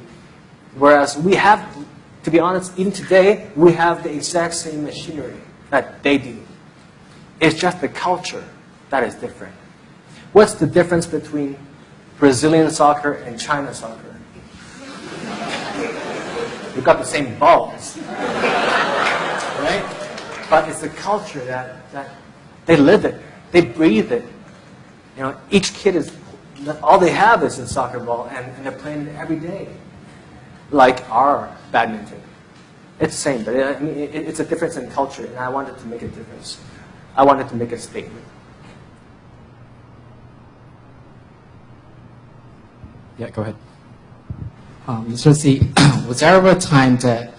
whereas we have, to be honest, even today, we have the exact same machinery that they do. It's just the culture that is different. What's the difference between Brazilian soccer and China soccer? We've got the same balls, right? But it's the culture that they live it, they breathe it. Each kid all they have is a soccer ball and they're playing it every day. Like our badminton. It's the same, but it's a difference in culture, and I wanted to make a difference. I wanted to make a statement. Yeah, go ahead. So see, was there ever a time that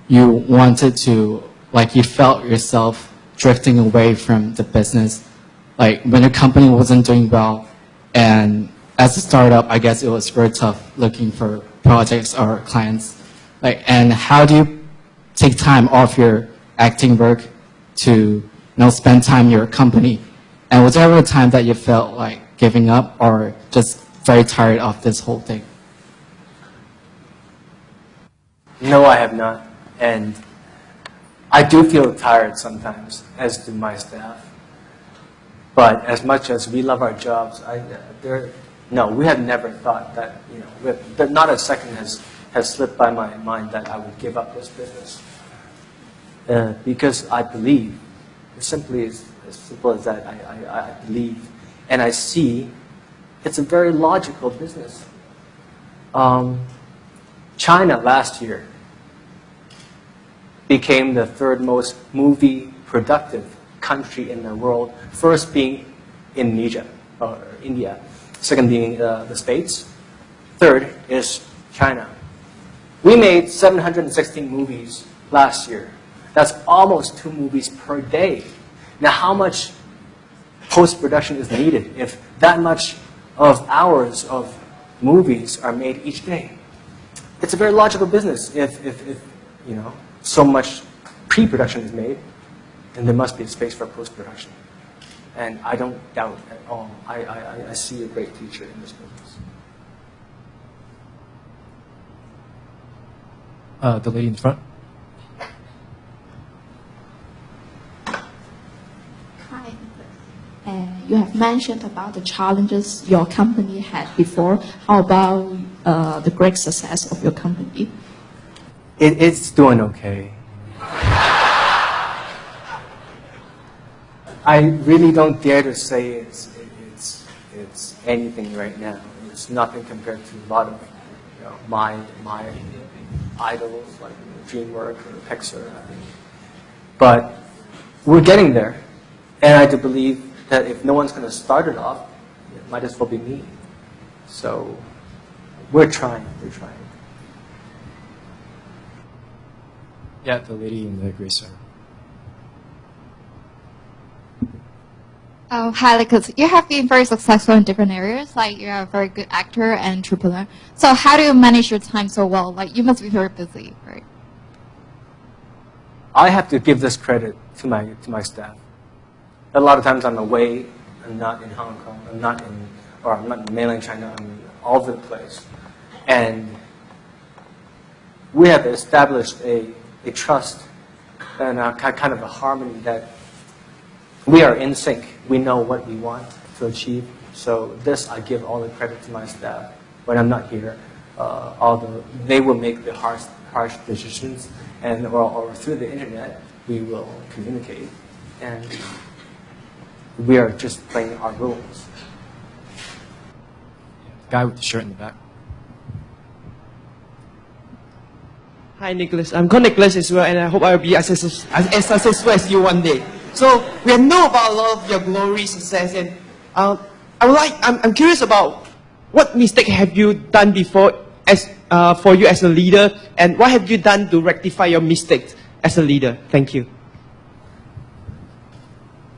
you wanted to, you felt yourself drifting away from the business? Like when your company wasn't doing well, and as a startup, I guess it was very tough looking for projects or clients. And how do you take time off your acting work to spend time in your company? And was there ever a time that you felt like giving up or just very tired of this whole thing? No, I have not. And I do feel tired sometimes, as do my staff. But as much as we love our jobs, we have never thought that, not a second has slipped by my mind that I would give up this business. Because I believe, simply as simple as that, I believe, and I see it's a very logical business. China last year became the third most movie productive country in the world, first being Indonesia, or India, second being the States, third is China. We made 716 movies last year. That's almost 2 movies per day. Now how much post-production is needed if that much of hours of movies are made each day? It's a very logical business if you know, so much pre-production is made, and there must be a space for post-production. And I don't doubt at all. I see a great future in this business. The lady in front. Hi. You have mentioned about the challenges your company had before. How about the great success of your company? It's doing okay. I really don't dare to say it's anything right now. It's nothing compared to a lot of my idols like DreamWorks or Pixar. But we're getting there, and I do believe that if no one's going to start it off, it might as well be me. So we're trying. Yeah, the lady in the gray sweater. Oh, hi, because you have been very successful in different areas. Like, you're a very good actor and entrepreneur. So how do you manage your time so well? Like, you must be very busy, right? I have to give this credit to my staff. A lot of times I'm away. I'm not in Hong Kong. I'm not in mainland China. I'm all over the place. And we have established a trust and a kind of a harmony that we are in sync. We know what we want to achieve. So this, I give all the credit to my staff. When I'm not here, they will make the harsh decisions, and or through the internet, we will communicate, and we are just playing our rules. Guy with the shirt in the back. Hi, Nicholas. I'm called Nicholas as well, and I hope I'll be as successful as you one day. So we know about a lot of your glory, success, and I'm curious about what mistake have you done before for you as a leader, and what have you done to rectify your mistakes as a leader? Thank you.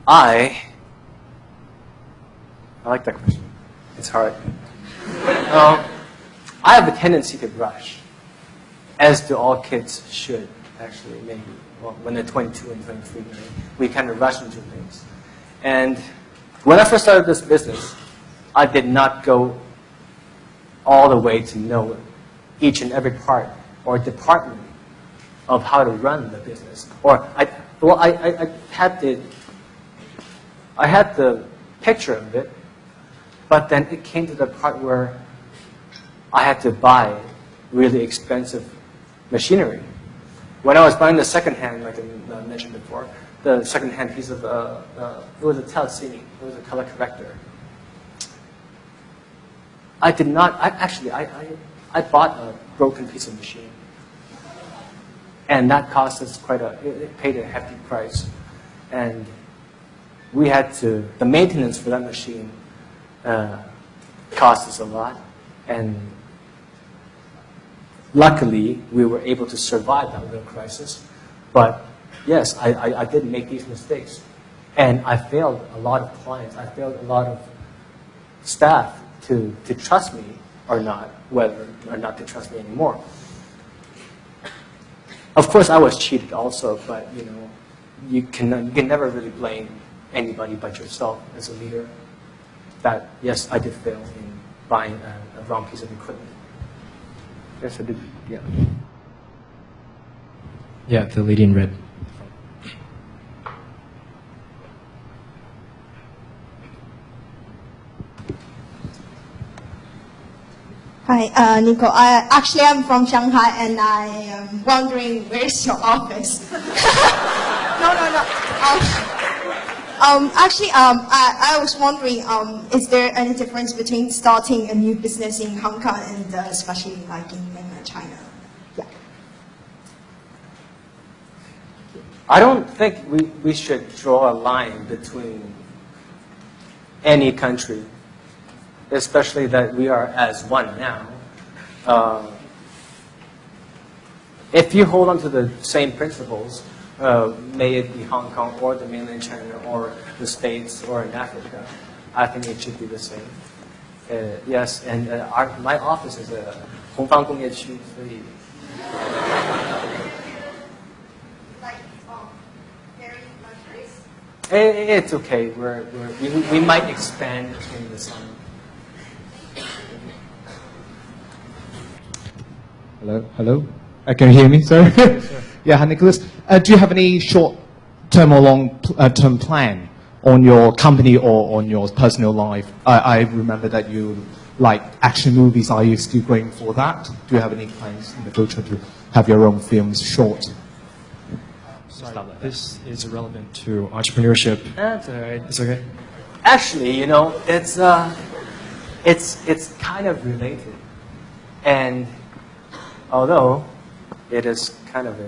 I like that question. It's hard. I have a tendency to rush, as do all kids should, actually, maybe. Well, when they're 22 and 23, we kind of rush into things. And when I first started this business, I did not go all the way to know each and every part or department of how to run the business. Or I had the picture of it, but then it came to the part where I had to buy really expensive machinery. When I was buying the second-hand, like I mentioned before, the second-hand piece of, it was a telecine, it was a color corrector. I bought a broken piece of machine. And that cost us it paid a hefty price. And we had to, the maintenance for that machine cost us a lot. And luckily, we were able to survive that little crisis. But yes, I did make these mistakes. And I failed a lot of clients. I failed a lot of staff to trust me or not, whether or not to trust me anymore. Of course, I was cheated also, but you can never really blame anybody but yourself as a leader. That, yes, I did fail in buying a wrong piece of equipment. Yes, I did. Yeah. Yeah, the lady in red. Hi, Nico. I'm from Shanghai, and I am wondering where's your office? No. I was wondering, is there any difference between starting a new business in Hong Kong and especially like in mainland China? Yeah. I don't think we should draw a line between any country, especially that we are as one now. If you hold on to the same principles, may it be Hong Kong or the mainland China or the States or in Africa. I think it should be the same. Yes, and my office is a 红方工业区，所以 It's okay. We might expand in the summer. Hello. Can you hear me, sir? Yeah, hi, Nicholas. Do you have any short-term or long-term plan on your company or on your personal life? I remember that you like action movies. Are you still going for that? Do you have any plans in the future to have your own films short? Sorry, this is irrelevant to entrepreneurship. That's all right. It's okay. Actually, it's kind of related, and although it is kind of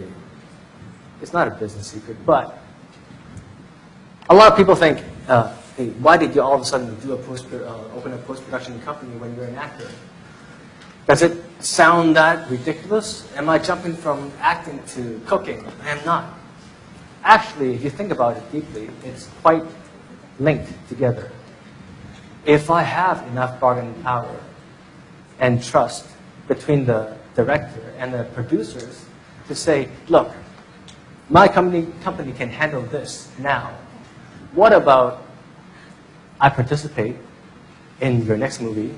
it's not a business secret, but a lot of people think, hey, why did you all of a sudden open a post-production company when you're an actor? Does it sound that ridiculous? Am I jumping from acting to cooking? I am not. Actually, if you think about it deeply, it's quite linked together. If I have enough bargaining power and trust between the director and the producers to say, look, my company can handle this now. What about I participate in your next movie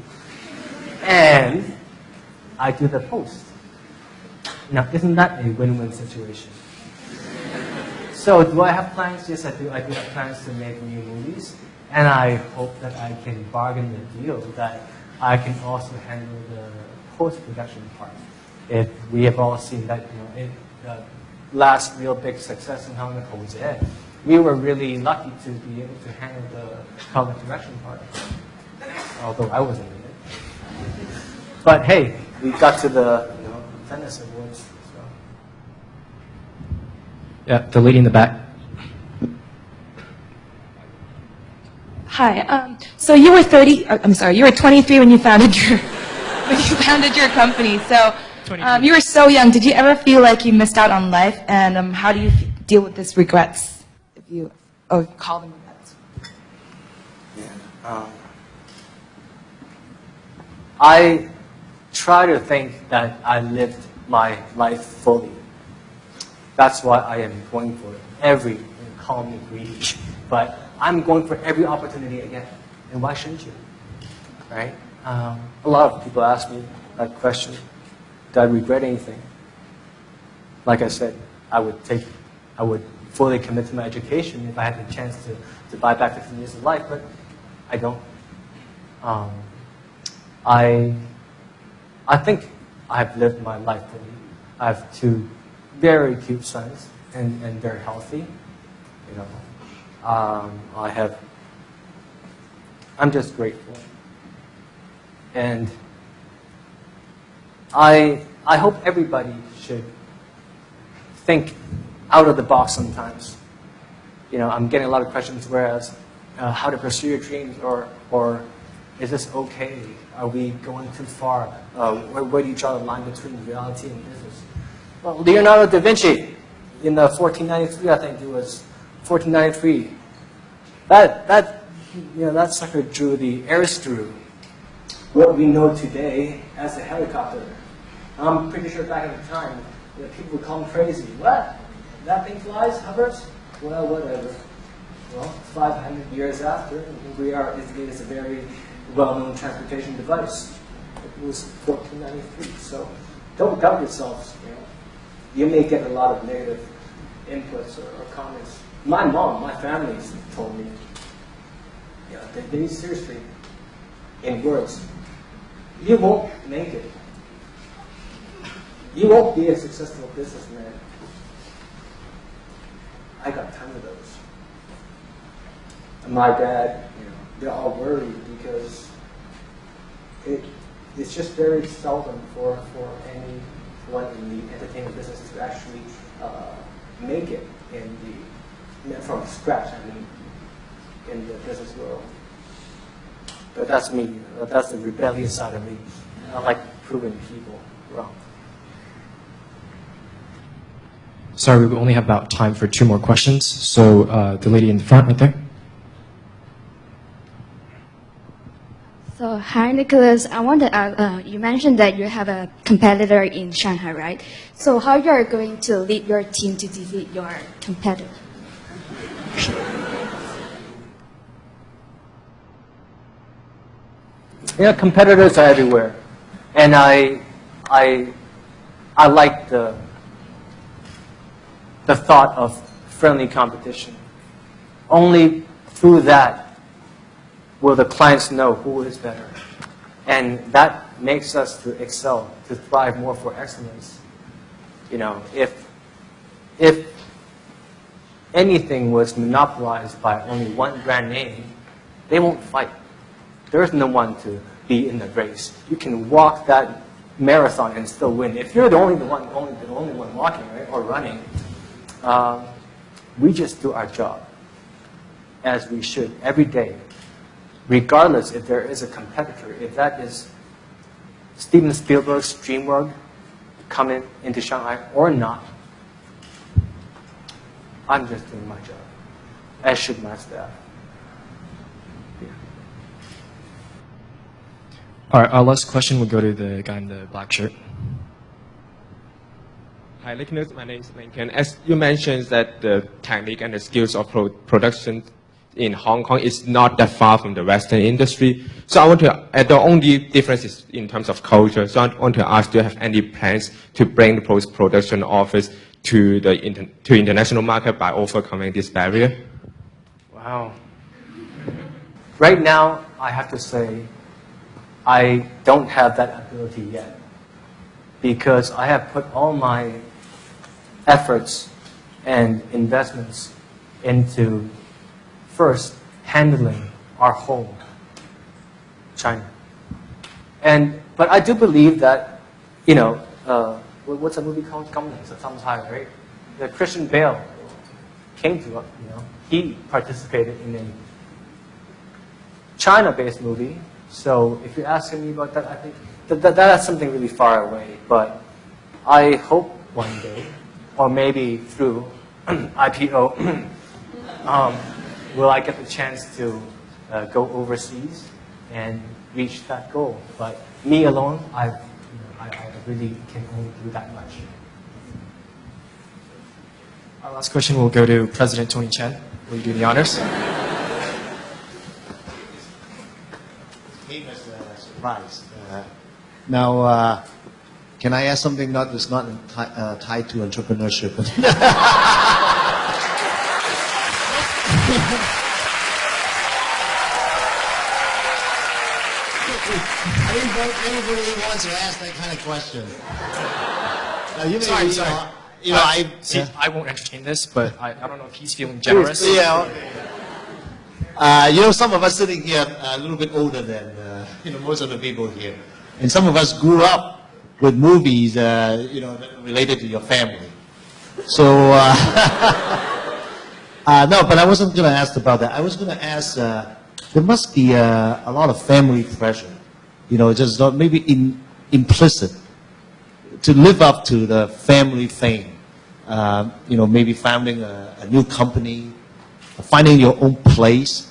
and I do the post? Now, isn't that a win-win situation? So do I have plans? Yes, I do. I do have plans to make new movies. And I hope that I can bargain the deal that I can also handle the post-production part. If we have all seen that, the last real big success in Hong Kong, Jie, we were really lucky to be able to handle the color direction part. Although I wasn't in it. But hey, we got to the tennis awards. So. Yeah, the lady in the back. Hi. So you were 23 when you founded your company. So you were so young. Did you ever feel like you missed out on life? And how do you deal with this regrets? If you call them regrets. Yeah. I try to think that I lived my life fully. That's why I am going for every, call me greedy, but I'm going for every opportunity again. And why shouldn't you? Right? A lot of people ask me that question. Do I regret anything? Like I said, I would fully commit to my education if I had the chance to buy back 15 years of life, but I don't. I think I've lived my life fully. I have 2 very cute sons, and they're healthy. I'm just grateful. And I hope everybody should think out of the box sometimes. I'm getting a lot of questions, whereas how to pursue your dreams, or is this okay? Are we going too far? Where do you draw the line between reality and business? Well, Leonardo da Vinci, in 1493, I think it was 1493. That sucker drew the Aristou, what we know today as a helicopter. I'm pretty sure back at the time, people would call him crazy. What? That thing flies, hovers? Well, whatever. Well, 500 years after, it is a very well-known transportation device. It was 1493. So don't doubt yourselves. You may get a lot of negative inputs or comments. My mom, my family told me, they seriously, in words, you won't make it. You won't be a successful businessman. I got tons of those. And my dad, they're all worried because it's just very seldom for anyone in the entertainment business to actually make it from scratch. In the business world. But that's me. That's the rebellious side of me. I like proving people wrong. Sorry, we only have about time for 2 more questions. So the lady in the front right there. So, hi, Nicholas. I want to ask, you mentioned that you have a competitor in Shanghai, right? So, how you are going to lead your team to defeat your competitor? Yeah, competitors are everywhere, and I like the thought of friendly competition. Only through that will the clients know who is better, and that makes us to excel, to thrive more for excellence. You know, if anything was monopolized by only one brand name, they won't fight. There's no one to be in the race. You can walk that marathon and still win. If you're the only one walking, right, or running, we just do our job as we should every day, regardless if there is a competitor. If that is Steven Spielberg's DreamWorks coming into Shanghai or not, I'm just doing my job, as should my staff. All right, our last question will go to the guy in the black shirt. Hi, listeners. My name is Lincoln. As you mentioned that the technique and the skills of production in Hong Kong is not that far from the Western industry. So I want to, the only difference is in terms of culture. So I want to ask, do you have any plans to bring the post-production office to the international market by overcoming this barrier? Wow. Right now, I have to say, I don't have that ability yet, because I have put all my efforts and investments into first handling our home, China. But I do believe that, you know, what's a movie called? Sometimes, right? The Christian Bale came to us, you know, he participated in a China-based movie. So if you're asking me about that, I think that's something really far away. But I hope one day, or maybe through IPO, will I get the chance to go overseas and reach that goal. But me alone, I really can only do that much. Our last question will go to President Tony Chen. Will you do the honors? Surprise. Now, can I ask something that's not tied to entrepreneurship? I think everybody wants to ask that kind of question. Sorry. I won't entertain this, but I don't know if he's feeling generous. Yeah. Some of us sitting here are a little bit older than most of the people here, and some of us grew up with movies related to your family. So no, but I wasn't going to ask about that. I was going to ask. There must be a lot of family pressure, just not maybe implicit, to live up to the family fame. Maybe founding a new company, finding your own place,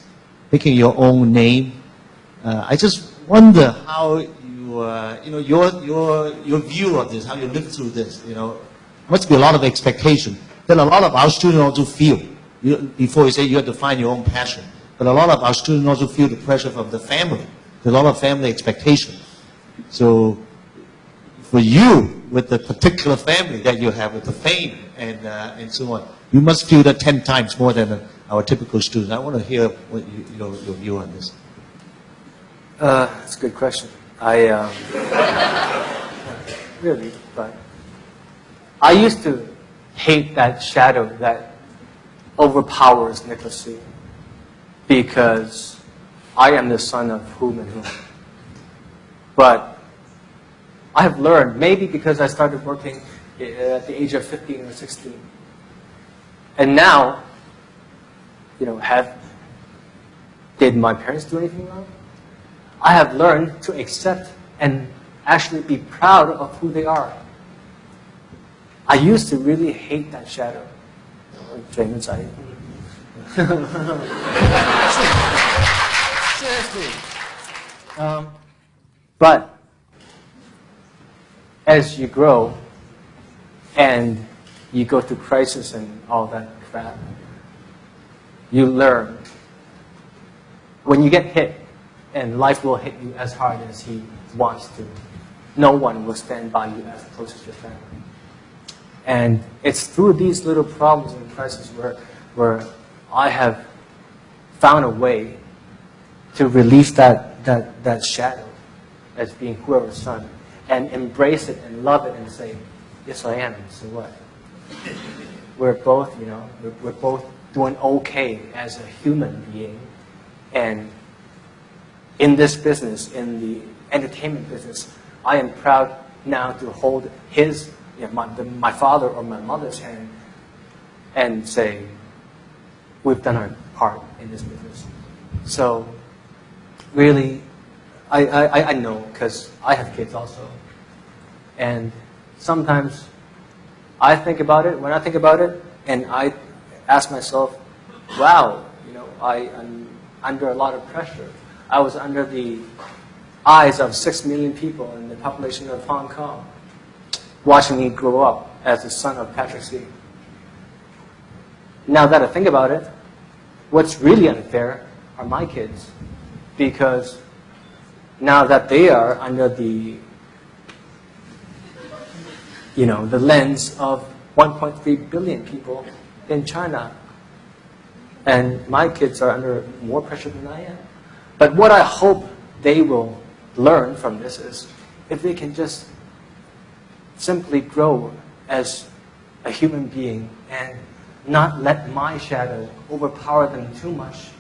making your own name. I just wonder how your view of this, how you live through this. Must be a lot of expectation that a lot of our students also feel. Before you say you have to find your own passion, but a lot of our students also feel the pressure from the family. There's a lot of family expectation. So for you, with the particular family that you have, with the fame and so on, you must feel that 10 times more than our typical students. I want to hear what your view on this. That's a good question. Really, but I used to hate that shadow that overpowers Nicholas Lee, because I am the son of whom and whom. But I have learned, maybe because I started working at the age of 15 or 16, and now, did my parents do anything wrong? I have learned to accept and actually be proud of who they are. I used to really hate that shadow. Seriously. But as you grow and you go through crisis and all that crap, you learn. When you get hit, and life will hit you as hard as he wants to, no one will stand by you as close as your family. And it's through these little problems and crises where I have found a way to release that shadow as being whoever's son, and embrace it and love it and say, yes I am, so what? We're both, we're both doing okay as a human being. And in this business, in the entertainment business, I am proud now to hold his, my father or my mother's hand and say, we've done our part in this business. So really, I know, because I have kids also. And sometimes I think about it, when I think about it, and I ask myself, wow, I'm under a lot of pressure. I was under the eyes of 6 million people in the population of Hong Kong, watching me grow up as the son of Patrick Xi. Now that I think about it, what's really unfair are my kids, because now that they are under the the lens of 1.3 billion people in China, and my kids are under more pressure than I am. But what I hope they will learn from this is if they can just simply grow as a human being and not let my shadow overpower them too much.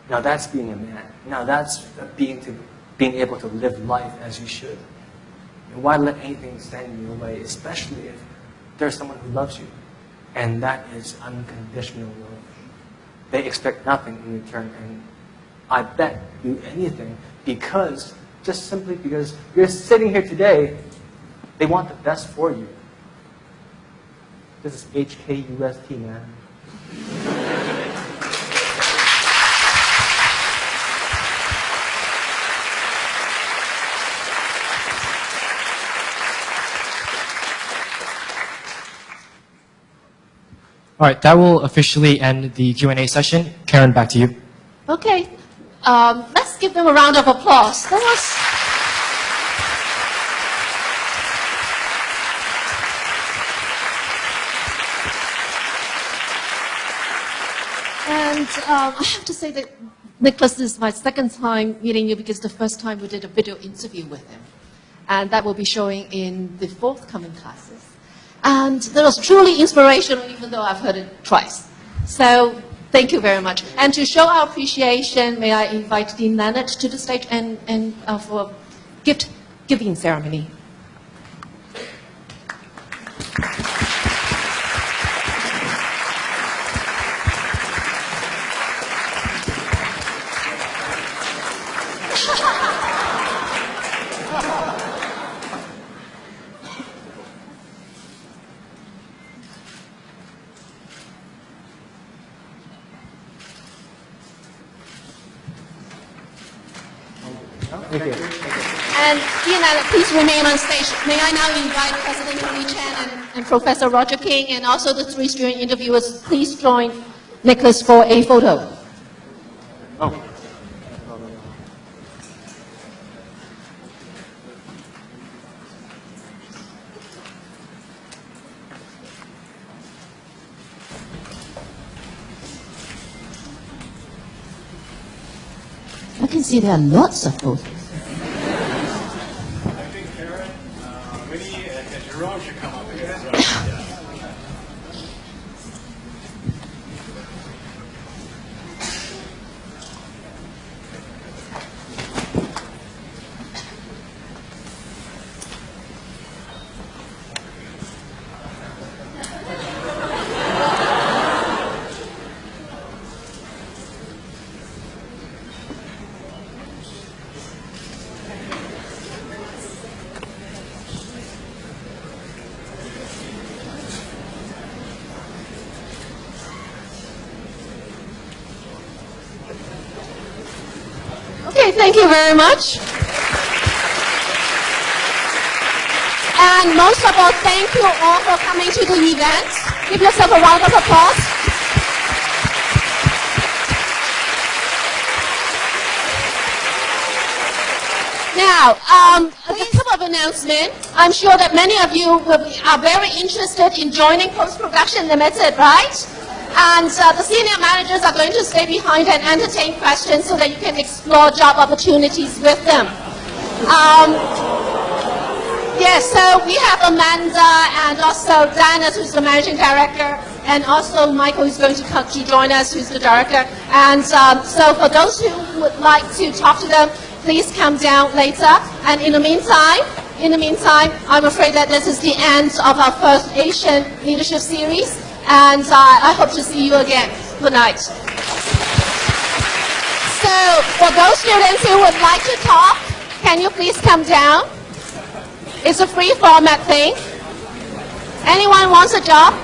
Now that's being a man. Now that's being able to live life as you should. And why let anything stand in your way, especially if there's someone who loves you, and that is unconditional love. They expect nothing in return, and I bet you anything, just simply because you're sitting here today, they want the best for you. This is HKUST, man. All right, that will officially end the Q&A session. Karen, back to you. Okay, let's give them a round of applause. That was... And I have to say that, Nicholas, this is my second time meeting you, because the first time we did a video interview with him. And that will be showing in the forthcoming classes. And that was truly inspirational, even though I've heard it twice. So thank you very much. And to show our appreciation, may I invite Dean Leonard to the stage and for gift giving ceremony. Thank you. And Dean Leonard, please remain on stage. May I now invite President Tony Chan and Professor Roger King, and also the 3 student interviewers, please join Nicholas for a photo. Oh. I can see there are lots of photos. I think Karen, Winnie, and Jerome should come up here as well. thank you very much. And most of all, thank you all for coming to the event. Give yourself a round of applause. Now, a couple of announcements. I'm sure that many of you are very interested in joining Post-Production Limited, right? And the senior managers are going to stay behind and entertain questions so that you can explore job opportunities with them. Yes, so we have Amanda and also Diana, who's the managing director, and also Michael, who's going to join us, who's the director. And so for those who would like to talk to them, please come down later. And in the meantime, I'm afraid that this is the end of our first Asian Leadership Series. And I hope to see you again. Good night. So for those students who would like to talk, can you please come down? It's a free format thing. Anyone wants a job?